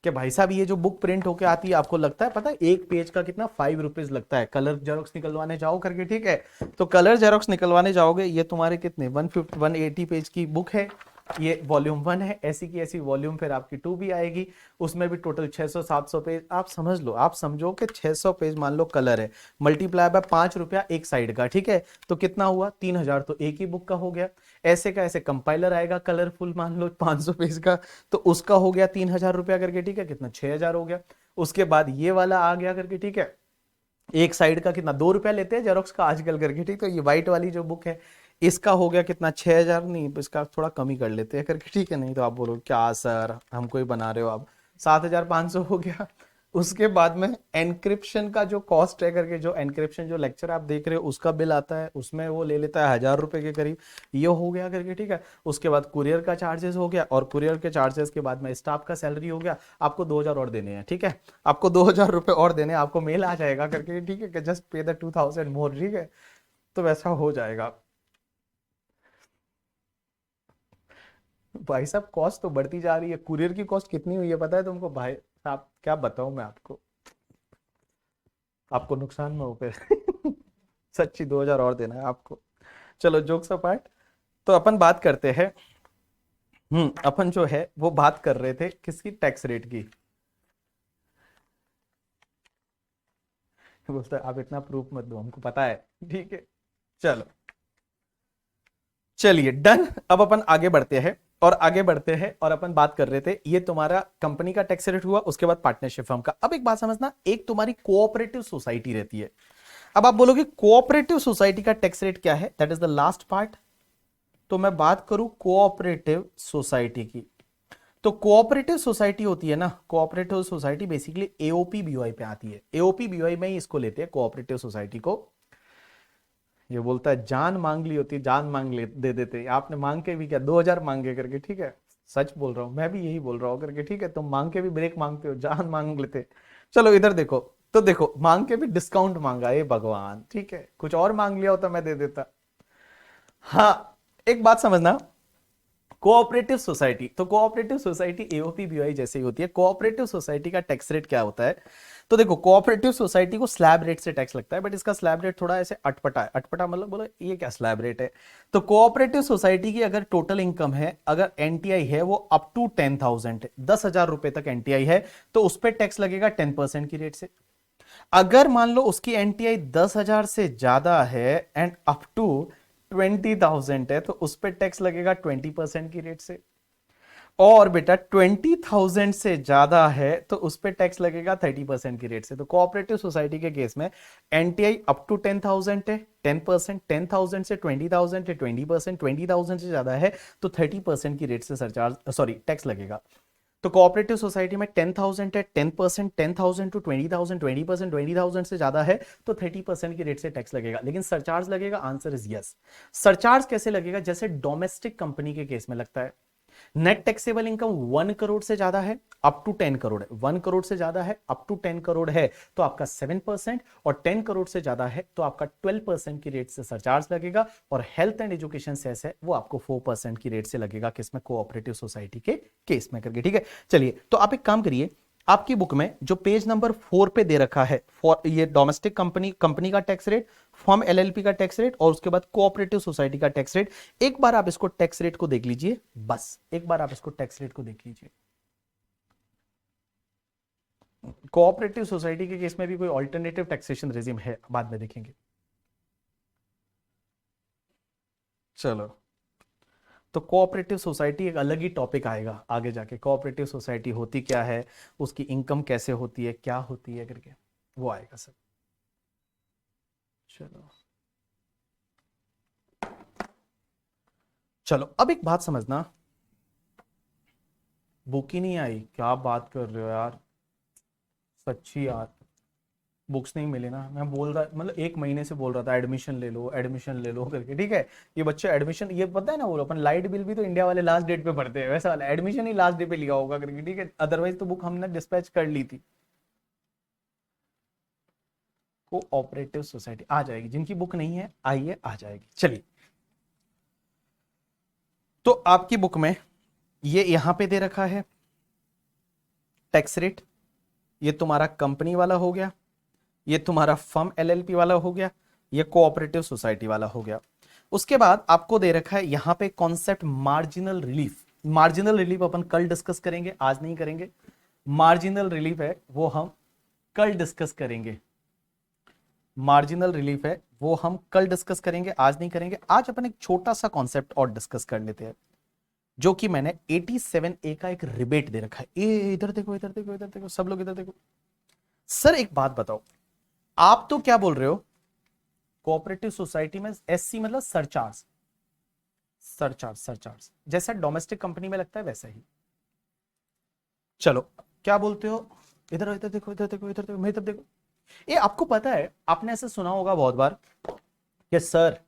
कि भाई साहब ये जो बुक प्रिंट होके आती है, आपको लगता है पता है एक पेज का कितना 5 रुपीज लगता है। कलर जेरोक्स निकलवाने जाओ करके, ठीक है, तो कलर जेरोक्स निकलवाने जाओगे, ये तुम्हारे कितने 150 180 पेज की बुक है, ये वॉल्यूम 1 है, ऐसी की ऐसी वॉल्यूम फिर आपकी 2 भी आएगी, उसमें भी टोटल 600 700 पेज। आप समझ लो, आप समझो कि 600 पेज मान लो कलर है, मल्टीप्लाई बाय 5 रुपया एक साइड का, ठीक है, तो कितना हुआ 3000, तो एक ही बुक का हो गया। ऐसे का ऐसे कंपाइलर आएगा कलरफुल मान लो 500 पेज का, तो उसका हो गया 3000 रुपया करके, ठीक है, कितना 6000 हो गया। उसके बाद ये वाला आ गया करके, ठीक है, एक साइड का कितना 2 रुपया लेते हैं जेरोक्स का आजकल करके, ठीक, तो ये व्हाइट वाली जो बुक है इसका हो गया कितना 6000, नहीं इसका थोड़ा कम ही कर लेते हैं करके, ठीक है, नहीं तो आप बोलो क्या सर हमको ही बना रहे हो आप, 7500 हो गया। उसके बाद में एनक्रिप्शन का जो कॉस्ट है करके, जो एनक्रिप्शन जो लेक्चर आप देख रहे हो उसका बिल आता है, उसमें वो ले लेता है 1000 रुपए के करीब, ये हो गया करके, ठीक है। उसके बाद कुरियर का चार्जेस हो गया, और कुरियर के चार्जेस के बाद में स्टाफ का सैलरी हो गया, आपको 2000 और देने हैं, ठीक है, आपको 2000 रुपए और देने हैं, आपको मेल आ जाएगा करके, ठीक है, कि जस्ट पे द 2000 मोर, ठीक है, तो वैसा हो जाएगा। भाई साहब कॉस्ट तो बढ़ती जा रही है, कुरियर की कॉस्ट कितनी हुई है पता है तुमको भाई साहब, क्या बताऊं मैं आपको, आपको नुकसान में हो फिर सच्ची 2000 और देना है आपको। चलो जोक्स अपार्ट, तो अपन बात करते हैं। अपन जो है वो बात कर रहे थे किसकी, टैक्स रेट की। बोलता है आप इतना प्रूफ मत दो, हमको पता है, ठीक है। चलो चलिए डन। अब अपन आगे बढ़ते हैं और अपन बात कर रहे थे, ये तुम्हारा कंपनी का टैक्स रेट हुआ, उसके बाद पार्टनरशिप फर्म का। अब एक बात समझना, एक तुम्हारी कोऑपरेटिव सोसाइटी रहती है। अब आप बोलोगे कोऑपरेटिव सोसाइटी का टैक्स रेट क्या है, that is the last part. तो मैं बात करूं कोऑपरेटिव सोसाइटी की, तो कोऑपरेटिव सोसाइटी होती है ना, cooperative society basically AOP BOI पे आती है। एओपी बीओआई में ही इसको लेते हैं कोऑपरेटिव सोसाइटी को। ये बोलता है जान मांग ली होती, जान मांग ले दे देते। आपने मांग के भी क्या 2000 मांगे करके, ठीक है, सच बोल रहा हूं, मैं भी यही बोल रहा हूं करके, ठीक है। तुम मांग के भी ब्रेक मांगते हो, जान मांग लेते। चलो इधर देखो, तो देखो मांग के भी डिस्काउंट मांगा, ये भगवान, ठीक है, कुछ और मांग लिया होता मैं दे देता। हाँ, एक बात समझना, कोऑपरेटिव सोसाइटी, तो कोऑपरेटिव सोसाइटी एओपी बीओआई जैसे ही होती है। कोऑपरेटिव सोसाइटी का टैक्स रेट क्या होता है, तो देखो कोऑपरेटिव सोसाइटी को स्लैब रेट से टैक्स लगता है, बट इसका स्लैब रेट थोड़ा ऐसे अटपटा है। अटपटा मतलब बोलो ये क्या स्लैब रेट है। तो कोऑपरेटिव सोसाइटी की अगर टोटल इनकम है, अगर एनटीआई है वो अप टू 10,000 है, 10,000 रुपए तक एनटीआई है, तो उस पर टैक्स लगेगा 10% की रेट से। अगर मान लो उसकी एनटीआई 10,000 से ज्यादा है एंड अप टू 20,000 है, तो उस पर टैक्स लगेगा 20% की रेट से। और बेटा 20,000 से ज्यादा है तो उस पर टैक्स लगेगा 30% की रेट से। तो कोऑपरेटिव सोसाइटी के केस में एनटीआई अप टू 10,000 है 10%, 10,000 से 20,000 है 20%, 20,000 से ज्यादा है तो 30% की रेट से सरचार्ज सॉरी टैक्स लगेगा। तो कोऑपरेटिव सोसाइटी में 10,000 है 10%, 10,000 टू 20,000, 20%, 20,000 से ज्यादा है तो 30% की रेट से टैक्स लगेगा। लेकिन सरचार्ज लगेगा, आंसर इज यस। सरचार्ज कैसे लगेगा, जैसे डोमेस्टिक कंपनी के केस में लगता है। नेट टैक्सेबल इनकम 1 करोड़ से ज्यादा है अप टू 10 करोड़ है, 1 करोड़ से ज्यादा है अप टू 10 करोड़ है तो आपका 7%, और 10 करोड़ से ज्यादा है तो आपका 12% की रेट से सरचार्ज लगेगा। और हेल्थ एंड एजुकेशन सेस है वो आपको 4% की रेट से लगेगा, किसमें, कोऑपरेटिव सोसाइटी के केस में करके, ठीक है। चलिए, तो आप एक काम करिए, आपकी बुक में जो पेज नंबर 4 पे दे रखा है फॉर ये डोमेस्टिक कंपनी का टैक्स रेट, फर्म एलएलपी का टैक्स रेट और उसके बाद कोऑपरेटिव सोसाइटी का टैक्स रेट, एक बार आप इसको टैक्स रेट को देख लीजिए, बस एक बार आप इसको टैक्स रेट को देख लीजिए। कोऑपरेटिव सोसाइटी के केस में भी कोई ऑल्टरनेटिव टैक्सेशन रेजिम है, बाद में देखेंगे। चलो, तो कोऑपरेटिव सोसाइटी एक अलग ही टॉपिक आएगा आगे जाके, कोऑपरेटिव सोसाइटी होती क्या है, उसकी इनकम कैसे होती है, क्या होती है करके, वो आएगा सब। चलो चलो, अब एक बात समझना, बुक ही नहीं आई, क्या बात कर रहे हो यार, सच्ची यार, बुक्स नहीं मिले ना। मैं बोल रहा, मतलब 1 महीने से बोल रहा था एडमिशन ले लो, एडमिशन ले लो करके, ठीक है। ये बच्चे एडमिशन, ये पता है ना, वो अपन लाइट बिल भी तो इंडिया वाले लास्ट डेट पे भरते हैं, वैसा वाला एडमिशन ही लास्ट डे पे लिया होगा करके, ठीक है। अदरवाइज तो बुक हमने डिस्पैच कर ली थी। कोऑपरेटिव सोसाइटी आ जाएगी, जिनकी बुक नहीं है आइए आ जाएगी। चलिए, तो आपकी बुक में ये यहां पे दे रखा है टैक्स रेट, ये तुम्हारा कंपनी वाला हो गया, ये तुम्हारा फर्म एलएलपी वाला हो गया, ये कोऑपरेटिव सोसाइटी वाला हो गया। उसके बाद आपको दे रखा है यहां पे concept marginal relief. Marginal relief अपन कल डिस्कस करेंगे, आज नहीं करेंगे। मार्जिनल रिलीफ है वो हम कल डिस्कस करेंगे, मार्जिनल रिलीफ है वो हम कल डिस्कस करेंगे, आज नहीं करेंगे। आज अपन एक छोटा सा कॉन्सेप्ट और डिस्कस कर लेते हैं, जो कि मैंने 87A का एक रिबेट दे रखा है। ए इधर देखो, इधर देखो, इधर देखो, सब लोग इधर देखो। सर एक बात बताओ, आप तो क्या बोल रहे हो, कोऑपरेटिव सोसाइटी में एससी मतलब सरचार्ज, सरचार्ज सरचार्ज जैसा डोमेस्टिक कंपनी में लगता है वैसा ही। चलो, क्या बोलते हो, इधर इधर देखो, इधर देखो, इधर देखो, मेरी तरफ देखो। ये आपको पता है, आपने ऐसे सुना होगा बहुत बार कि सर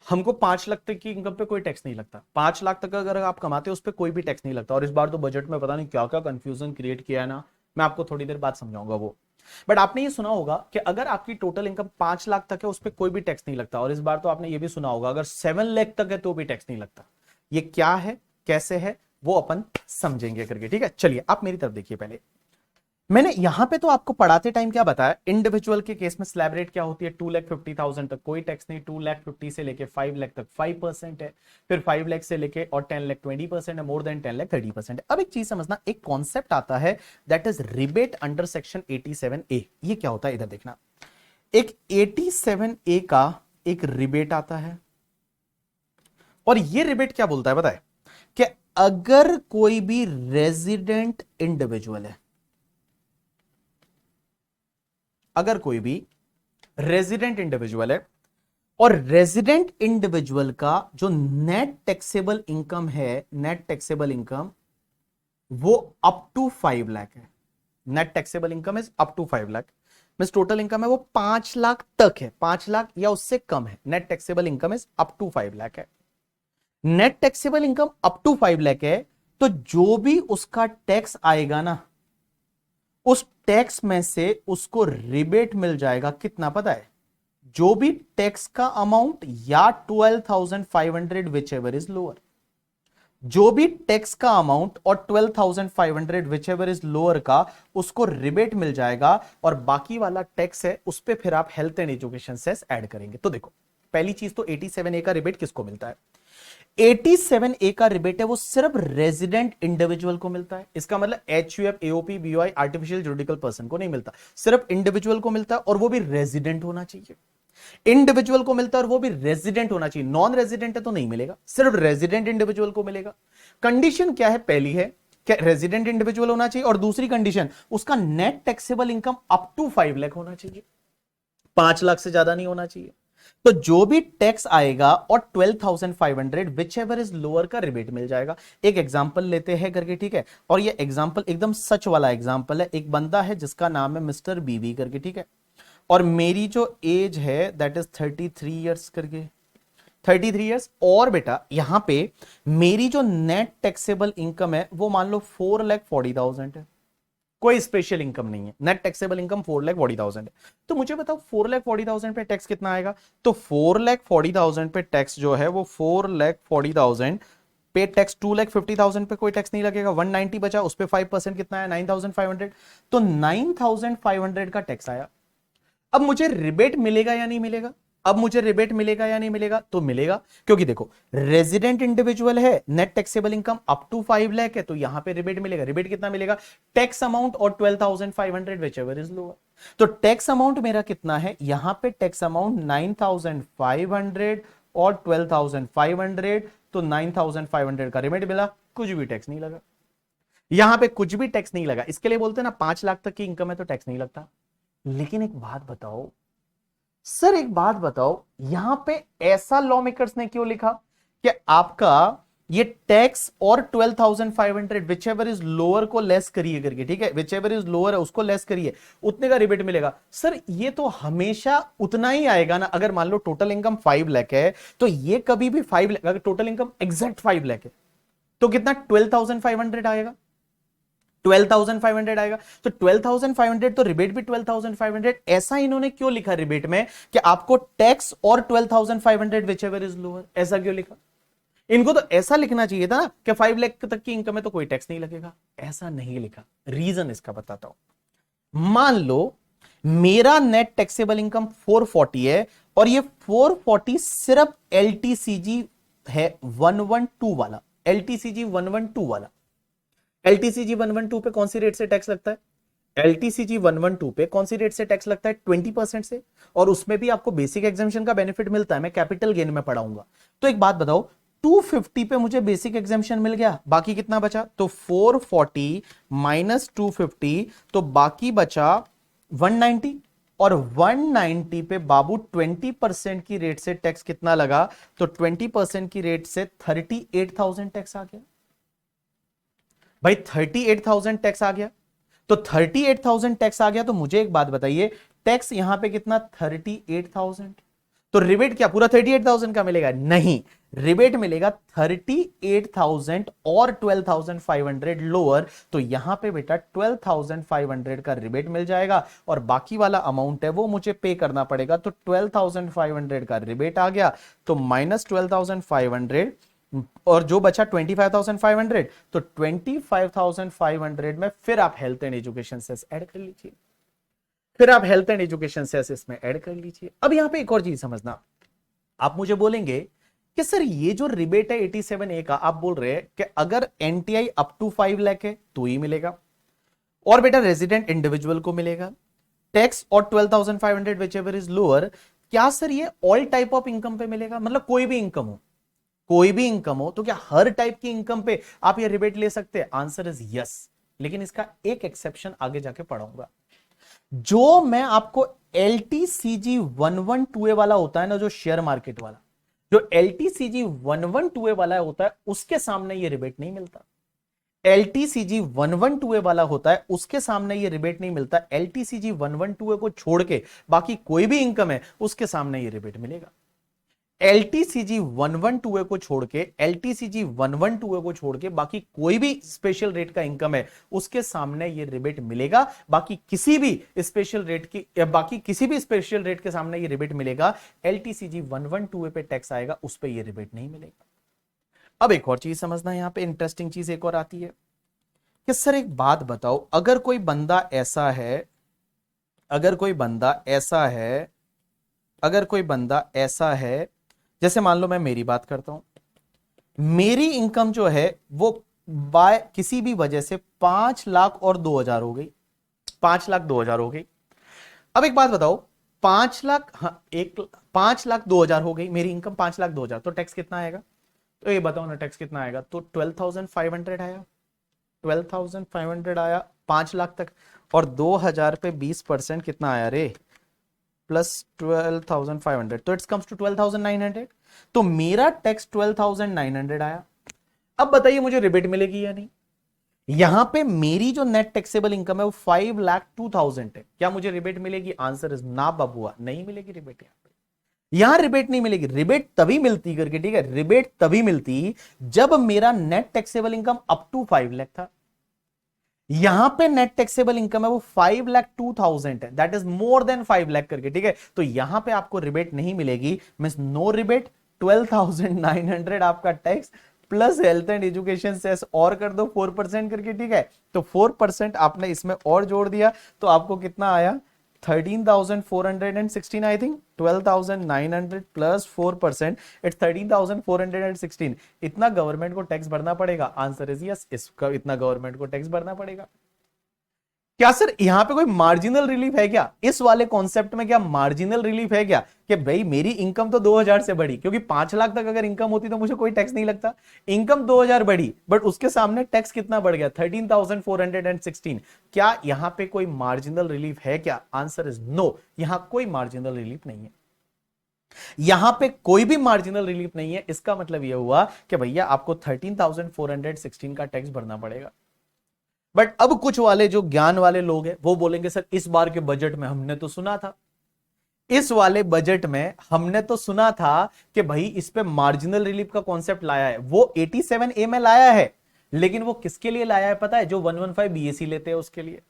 हमको 5 लाख तक की इनकम पे कोई टैक्स नहीं लगता, 5 लाख तक अगर आप कमाते हो उस पर कोई भी टैक्स नहीं लगता। और इस बार तो बजट में पता नहीं क्या क्या कंफ्यूजन क्रिएट किया है ना, मैं आपको थोड़ी देर बाद समझाऊंगा वो। बट आपने ये सुना होगा कि अगर आपकी टोटल इनकम 5 लाख तक है उस पर कोई भी टैक्स नहीं लगता। और इस बार तो आपने ये भी सुना होगा अगर 7 लाख तक है तो भी टैक्स नहीं लगता। ये क्या है, कैसे है, वो अपन समझेंगे करके, ठीक है। चलिए, आप मेरी तरफ देखिए पहले। मैंने यहां पे तो आपको पढ़ाते टाइम क्या बताया, इंडिविजुअल के केस में स्लैब रेट क्या होती है, 2,50,000 तक कोई टैक्स नहीं, 2,50,000 से लेके 5 लाख तक 5% है, फिर 5 लाख से लेके और 10 लाख 20% है, मोर देन 10 लाख 30% है। अब एक चीज समझना, एक कॉन्सेप्ट आता है that is rebate under section 87A। ये क्या होता है, इधर देखना, एक 87A का एक रिबेट आता है, और ये रिबेट क्या बोलता है बताए कि अगर कोई भी रेजिडेंट इंडिविजुअल है, अगर कोई भी रेजिडेंट इंडिविजुअल है और रेजिडेंट इंडिविजुअल का जो नेट टैक्सेबल इनकम है, नेट टैक्सेबल इनकम वो अप टू 5 लाख है, net taxable income is up to 5 lakh, means total income है वो 5 लाख तक है, 5 लाख या उससे कम है, net taxable income is up to 5 lakh है, net taxable income up to 5 lakh है, तो जो भी उसका टैक्स आएगा ना, उस टैक्स में से उसको रिबेट मिल जाएगा कितना पता है, जो भी टैक्स का अमाउंट या 12,500 विच एवर इज लोअर, जो भी टैक्स का अमाउंट और 12,500 विच एवर इज लोअर का उसको रिबेट मिल जाएगा, और बाकी वाला टैक्स है उस पे फिर आप health and education cess add करेंगे। तो देखो पहली चीज तो 87A का रिबेट किसको मिलता है, 87A का रिबेट है वो सिर्फ रेजिडेंट इंडिविजुअल को मिलता है, इसका मतलब HUF, AOP, BOI artificial juridical person को नहीं मिलता, सिर्फ इंडिविजुअल को मिलता है, और वो भी रेजिडेंट होना चाहिए, इंडिविजुअल को मिलता है और वो भी रेजिडेंट होना चाहिए, नॉन रेजिडेंट है तो नहीं मिलेगा, सिर्फ रेजिडेंट इंडिविजुअल को मिलेगा। कंडीशन क्या है, पहली है कि रेजिडेंट इंडिविजुअल होना चाहिए, और दूसरी कंडीशन उसका net taxable income up to 5 lakh होना चाहिए, 5 लाख से ज्यादा नहीं होना चाहिए। तो जो भी टैक्स आएगा और 12,500 विच एवर इज लोअर का रिबेट मिल जाएगा। एक एग्जांपल लेते हैं करके, ठीक है, और ये एग्जांपल एकदम सच वाला एग्जांपल है। एक बंदा है जिसका नाम है मिस्टर बीबी करके, ठीक है, और मेरी जो एज है दैट इज 33 ईयर्स करके, 33 ईयर्स, और बेटा यहां पे मेरी जो नेट टैक्सेबल इनकम है वो मान लो 4,40,000 है, कोई स्पेशल इनकम नहीं है, नेट टैक्सेबल इनकम 4,40,000 है। तो मुझे बताओ 4,40,000 पे टैक्स कितना आएगा, तो 4,40,000 पे टैक्स जो है वो 4,40,000 पे टैक्स, 2,50,000 पे कोई टैक्स नहीं लगेगा, 190 बचा, उस पे 5% कितना है 9,500, तो 9,500 का टैक्स आया। अब मुझे रिबेट मिलेगा या नहीं मिलेगा, अब मुझे रिबेट मिलेगा या नहीं मिलेगा, तो मिलेगा, क्योंकि देखो रेजिडेंट इंडिविजुअल है, net taxable income up to 5 lakh है, तो यहां पे रिबेट मिलेगा। रिबेट कितना मिलेगा, टैक्स अमाउंट और 12,500 विच एवर इज लोअर। तो टैक्स अमाउंट मेरा कितना है, यहां पे टैक्स अमाउंट 9,500 और 12,500, तो 9,500 का रिबेट मिला, कुछ भी टैक्स नहीं लगा, यहां पे कुछ भी टैक्स नहीं लगा। इसके लिए बोलते हैं ना 5 लाख तक की इनकम है तो टैक्स नहीं लगता। लेकिन एक बात बताओ सर, एक बात बताओ, यहां पे ऐसा लॉ मेकर्स ने क्यों लिखा कि आपका ये टैक्स और 12,500 विच एवर इज लोअर को लेस करिए करके, ठीक है, विच एवर इज लोअर है उसको लेस करिए, उतने का रिबेट मिलेगा। सर ये तो हमेशा उतना ही आएगा ना, अगर मान लो टोटल इनकम 5 लाख है तो ये कभी भी 5 लाख, अगर टोटल इनकम एग्जैक्ट 5 लाख है तो कितना 12,500 आएगा, 12,500 आएगा। तो 12,500 तो रिबेट भी 12,500, ऐसा इन्होंने क्यों लिखा रिबेट में कि आपको टैक्स और 12,500 विच एवर इज लोअर, ऐसा क्यों लिखा। इनको तो ऐसा लिखना चाहिए था कि 5 लाख तक की इनकम है तो कोई टैक्स नहीं लगेगा, ऐसा नहीं लिखा। रीजन इसका बताता हूं। मान लो मेरा नेट टैक्सेबल इनकम 440 है और ये 440 सिर्फ एलटीसीजी है 112 वाला, एलटीसीजी 112 वाला। एलटीसीजी 112 पे कौन सी रेट से टैक्स लगता है, एलटीसीजी 112 पे कौन सी रेट से टैक्स लगता है, 20% से, और उसमें भी आपको बेसिक एग्जामिशन का बेनिफिट मिलता है, मैं कैपिटल गेन में पढ़ाऊंगा। तो एक बात बताओ, 250 पे मुझे बेसिक एग्जामिशन मिल गया, बाकी कितना बचा, तो 440 माइनस 250, तो बाकी बचा 190, और 190 पे बाबू 20% की रेट से टैक्स कितना लगा, तो 20% की रेट से 38,000 टैक्स आ गया भाई, 38,000 टैक्स आ गया। तो 38,000 टैक्स आ गया, तो मुझे एक बात बताइए, टैक्स यहां पे कितना 38,000, तो रिबेट क्या पूरा 38,000 का मिलेगा, नहीं, रिबेट मिलेगा 38,000 और 12,500 लोअर, तो यहां पे बेटा 12,500 का रिबेट मिल जाएगा, और बाकी वाला अमाउंट है वो मुझे पे करना पड़ेगा। तो 12,500 का रिबेट आ गया, तो माइनस 12,500, और जो बचा 25,500, तो 25,500 में फिर आप health and education cess add कर लीजिए, फिर आप हेल्थ एंड एजुकेशन सेस इसमें ऐड कर लीजिए। अब यहां पे एक और चीज समझना, आप मुझे बोलेंगे कि सर ये जो रिबेट है 87A का, आप बोल रहे हैं कि अगर एनटीआई अप टू 5 लाख है तो ही मिलेगा, और बेटा रेजिडेंट इंडिविजुअल को मिलेगा, टैक्स और 12,500 विच एवर इज लोअर, क्या सर ये ऑल टाइप ऑफ इनकम पे मिलेगा, मतलब कोई भी इनकम हो, कोई भी इनकम हो, तो क्या हर टाइप की इनकम पे आप ये रिबेट ले सकते हैं? Answer is yes. लेकिन इसका एक एक्सेप्शन आगे जाके पढ़ाऊंगा। जो मैं आपको LTCG 112A वाला होता है ना, जो शेयर मार्केट वाला, जो LTCG 112A वाला होता है, उसके सामने ये रिबेट नहीं मिलता। LTCG 112A वाला होता है, उसके सामने ये रिबेट नहीं मिलता। LTCG 112A को छोड़ के बाकी कोई भी इनकम है, उसके सामने ये रिबेट मिलेगा। LTCG 112A को छोड़ के, LTCG 112A को छोड़ के बाकी कोई भी स्पेशल रेट का इनकम है, उसके सामने ये रिबेट मिलेगा। बाकी किसी भी स्पेशल रेट की, बाकी किसी भी स्पेशल रेट के सामने ये रिबेट मिलेगा। LTCG 112A पे टैक्स आएगा, उस पे ये रिबेट नहीं मिलेगा। अब एक और चीज समझना, यहां पे इंटरेस्टिंग चीज एक और आती है कि सर एक बात बताओ, अगर कोई बंदा ऐसा है, अगर कोई बंदा ऐसा है, अगर कोई बंदा ऐसा है, जैसे मान लो मैं मेरी बात करता हूं, मेरी इनकम जो है वो बाय किसी भी वजह से 5,02,000 हो गई, 5,02,000 हो गई। अब एक बात बताओ, 5,00,000, हाँ, 5,02,000 हो गई मेरी इनकम, 5,02,000, तो टैक्स कितना आएगा? तो ये बताओ ना, टैक्स कितना आएगा? तो 12,500 आया, 12,500 आया 5 लाख तक, और 2,000 पे 20% कितना आया रे? प्लस 12,500, तो इट्स कम्स टू 12,900। तो मेरा टैक्स 12,900 आया। अब बताइए मुझे रिबेट मिलेगी या नहीं? यहां पे मेरी जो नेट टैक्सेबल इनकम है वो 5,02,000 है, क्या मुझे रिबेट मिलेगी? आंसर इज ना बबुआ, नहीं मिलेगी रिबेट। यहां रिबेट नहीं मिलेगी। रिबेट तभी मिलती करके, ठीक है, रिबेट तभी मिलती जब मेरा net taxable income up to 5 lakh था। यहां पे नेट टैक्सेबल इनकम है वो 5,02,000 है, that is more then 5 lakh करके, ठीक है। तो यहां पे आपको रिबेट नहीं मिलेगी, मींस नो रिबेट। 12,900 आपका tax, plus health and education cess और कर दो 4% करके, ठीक है। तो 4% आपने इसमें और जोड़ दिया, तो आपको कितना आया? 13,416, आई थिंक। 12,900 plus 4%, it's 13,416। इतना गवर्नमेंट को टैक्स भरना पड़ेगा? आंसर इज यस, इसका इतना गवर्नमेंट को टैक्स भरना पड़ेगा। क्या सर यहां पे कोई मार्जिनल रिलीफ है क्या? इस वाले कॉन्सेप्ट में क्या मार्जिनल रिलीफ है क्या, कि भाई मेरी इनकम तो 2,000 से बढ़ी, क्योंकि 5 लाख तक अगर इनकम होती तो मुझे कोई टैक्स नहीं लगता। इनकम 2,000 बढ़ी, बट उसके सामने टैक्स कितना बढ़ गया? 13,416। क्या यहां पे कोई मार्जिनल रिलीफ है क्या? आंसर इज नो, यहां कोई मार्जिनल रिलीफ नहीं है। यहां पे कोई भी मार्जिनल रिलीफ नहीं है। इसका मतलब यह हुआ कि भैया आपको 13,416 का टैक्स भरना पड़ेगा। बट अब कुछ वाले जो ज्ञान वाले लोग हैं वो बोलेंगे सर इस बार के बजट में हमने तो सुना था, इस वाले बजट में हमने तो सुना था कि भाई इस पे मार्जिनल रिलीफ का कॉन्सेप्ट लाया है, वो 87A में लाया है। लेकिन वो किसके लिए लाया है पता है? जो 115 बीएससी लेते हैं उसके लिए।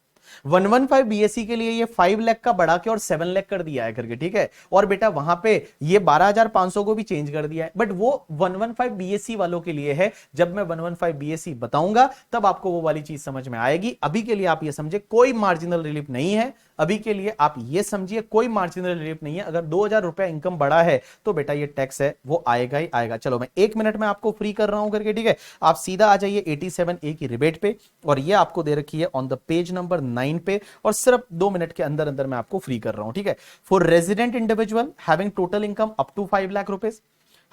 115 बीएससी के लिए ये 5 लाख का बढ़ा के और 7 लाख कर दिया है करके, ठीक है। और बेटा वहां पे ये 12,500 को भी चेंज कर दिया है, बट वो 115 बीएससी वालों के लिए है। जब मैं 115 बीएससी बताऊंगा तब आपको वो वाली चीज समझ में आएगी। अभी के लिए आप ये समझे कोई मार्जिनल रिलीफ नहीं है। अभी के लिए आप ये समझिए कोई मार्जिनल रिलीफ नहीं है। अगर 2,000 रुपए इनकम बढ़ा है तो बेटा ये टैक्स है वो आएगा ही आएगा। चलो मैं 1 मिनट में आपको फ्री कर रहा हूं करके, ठीक है। आप सीधा आ जाइए 87A की रिबेट पे, और ये आपको दे रखी है ऑन द पेज नंबर 9 पे, और सिर्फ 2 मिनट के अंदर अंदर मैं आपको फ्री कर रहा हूं, ठीक है। For resident individual having total income up to 5 lakh rupees,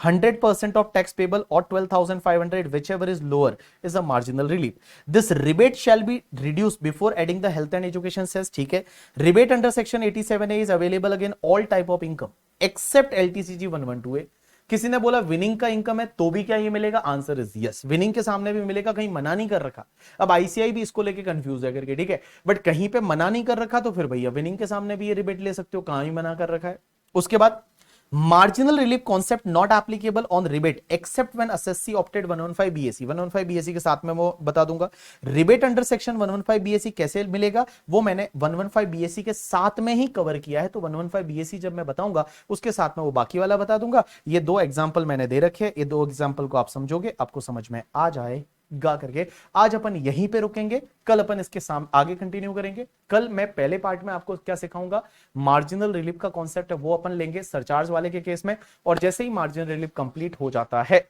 100% of tax payable or 12,500 whichever is lower is a marginal relief. This rebate shall be reduced before adding the health and education cess, ठीक है। rebate under section 87A is available again all type of income except LTCG 112A। किसी ने बोला winning का income है तो भी क्या ये मिलेगा? आंसर इज यस, विनिंग के सामने भी मिलेगा, कहीं मना नहीं कर रखा। अब आईसीआई भी इसको लेके कंफ्यूज है करके, ठीक है। बट कहीं पे मना नहीं कर रखा तो फिर भैया विनिंग के सामने भी ये रिबेट ले सकते हो, कहां ही मना कर रखा है। उसके बाद marginal relief concept not applicable on rebate except when SSC opted 115 BSc. 115 BSc के साथ में वो बता दूंगा। रिबेट अंडर सेक्शन 115 बीएससी कैसे मिलेगा वो मैंने 115 बीएससी के साथ में ही कवर किया है, तो 115 बीएससी जब मैं बताऊंगा उसके साथ में वो बाकी वाला बता दूंगा। ये 2 एग्जांपल मैंने दे रखे हैं, ये 2 एग्जांपल को आप समझोगे आपको समझ में आ जाए गा करके। आज अपन यहीं पे रुकेंगे, कल अपन इसके आगे कंटिन्यू करेंगे। कल मैं पहले पार्ट में आपको क्या सिखाऊंगा, मार्जिनल रिलीफ का कॉन्सेप्ट है वो अपन लेंगे सरचार्ज वाले के केस में। और जैसे ही मार्जिनल रिलीफ कंप्लीट हो जाता है,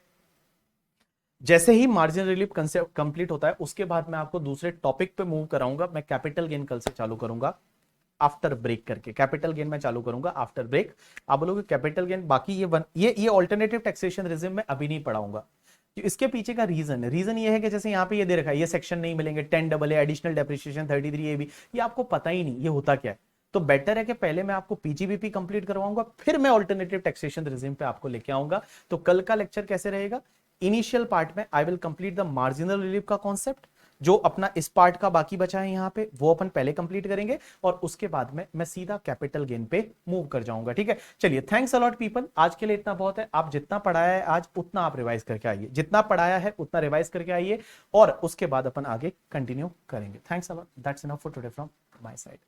जैसे ही मार्जिनल रिलीफ कंसेप्ट कंप्लीट होता है उसके बाद मैं आपको दूसरे टॉपिक पे मूव कराऊंगा। मैं कैपिटल गेन कल से चालू करूंगा। आफ्टर ब्रेक करके। कैपिटल गेन मैं चालू करूंगा आफ्टर ब्रेक। आप बोलोगे कैपिटल गेन, बाकी ये ऑल्टरनेटिव टैक्सेशन रिजिम में अभी नहीं पढ़ाऊंगा। इसके पीछे का रीजन ये है कि जैसे यहाँ पे ये दे रखा है, ये सेक्शन नहीं मिलेंगे, 10 AA एडिशनल डेप्रिसिएशन 33 AB, ये आपको पता ही नहीं ये होता क्या है। तो बेटर है कि पहले मैं आपको पीजीबीपी कंप्लीट करवाऊंगा, फिर मैं ऑल्टरनेटिव टैक्सेशन रिजिम पे आपको लेके आऊंगा। तो कल का लेक्चर कैसे रहेगा? इनिशियल पार्ट में I will complete the marginal relief का कॉन्सेप्ट, जो अपना इस पार्ट का बाकी बचा है यहाँ पे, वो अपन पहले कंप्लीट करेंगे, और उसके बाद में मैं सीधा कैपिटल गेन पे मूव कर जाऊंगा। ठीक है, चलिए, थैंक्स अलॉट पीपल, आज के लिए इतना बहुत है। आप जितना पढ़ाया है आज उतना आप रिवाइज करके आइए, जितना पढ़ाया है उतना रिवाइज करके आइए, और उसके बाद अपन आगे कंटिन्यू करेंगे। Thanks a lot, that's enough for today from my side.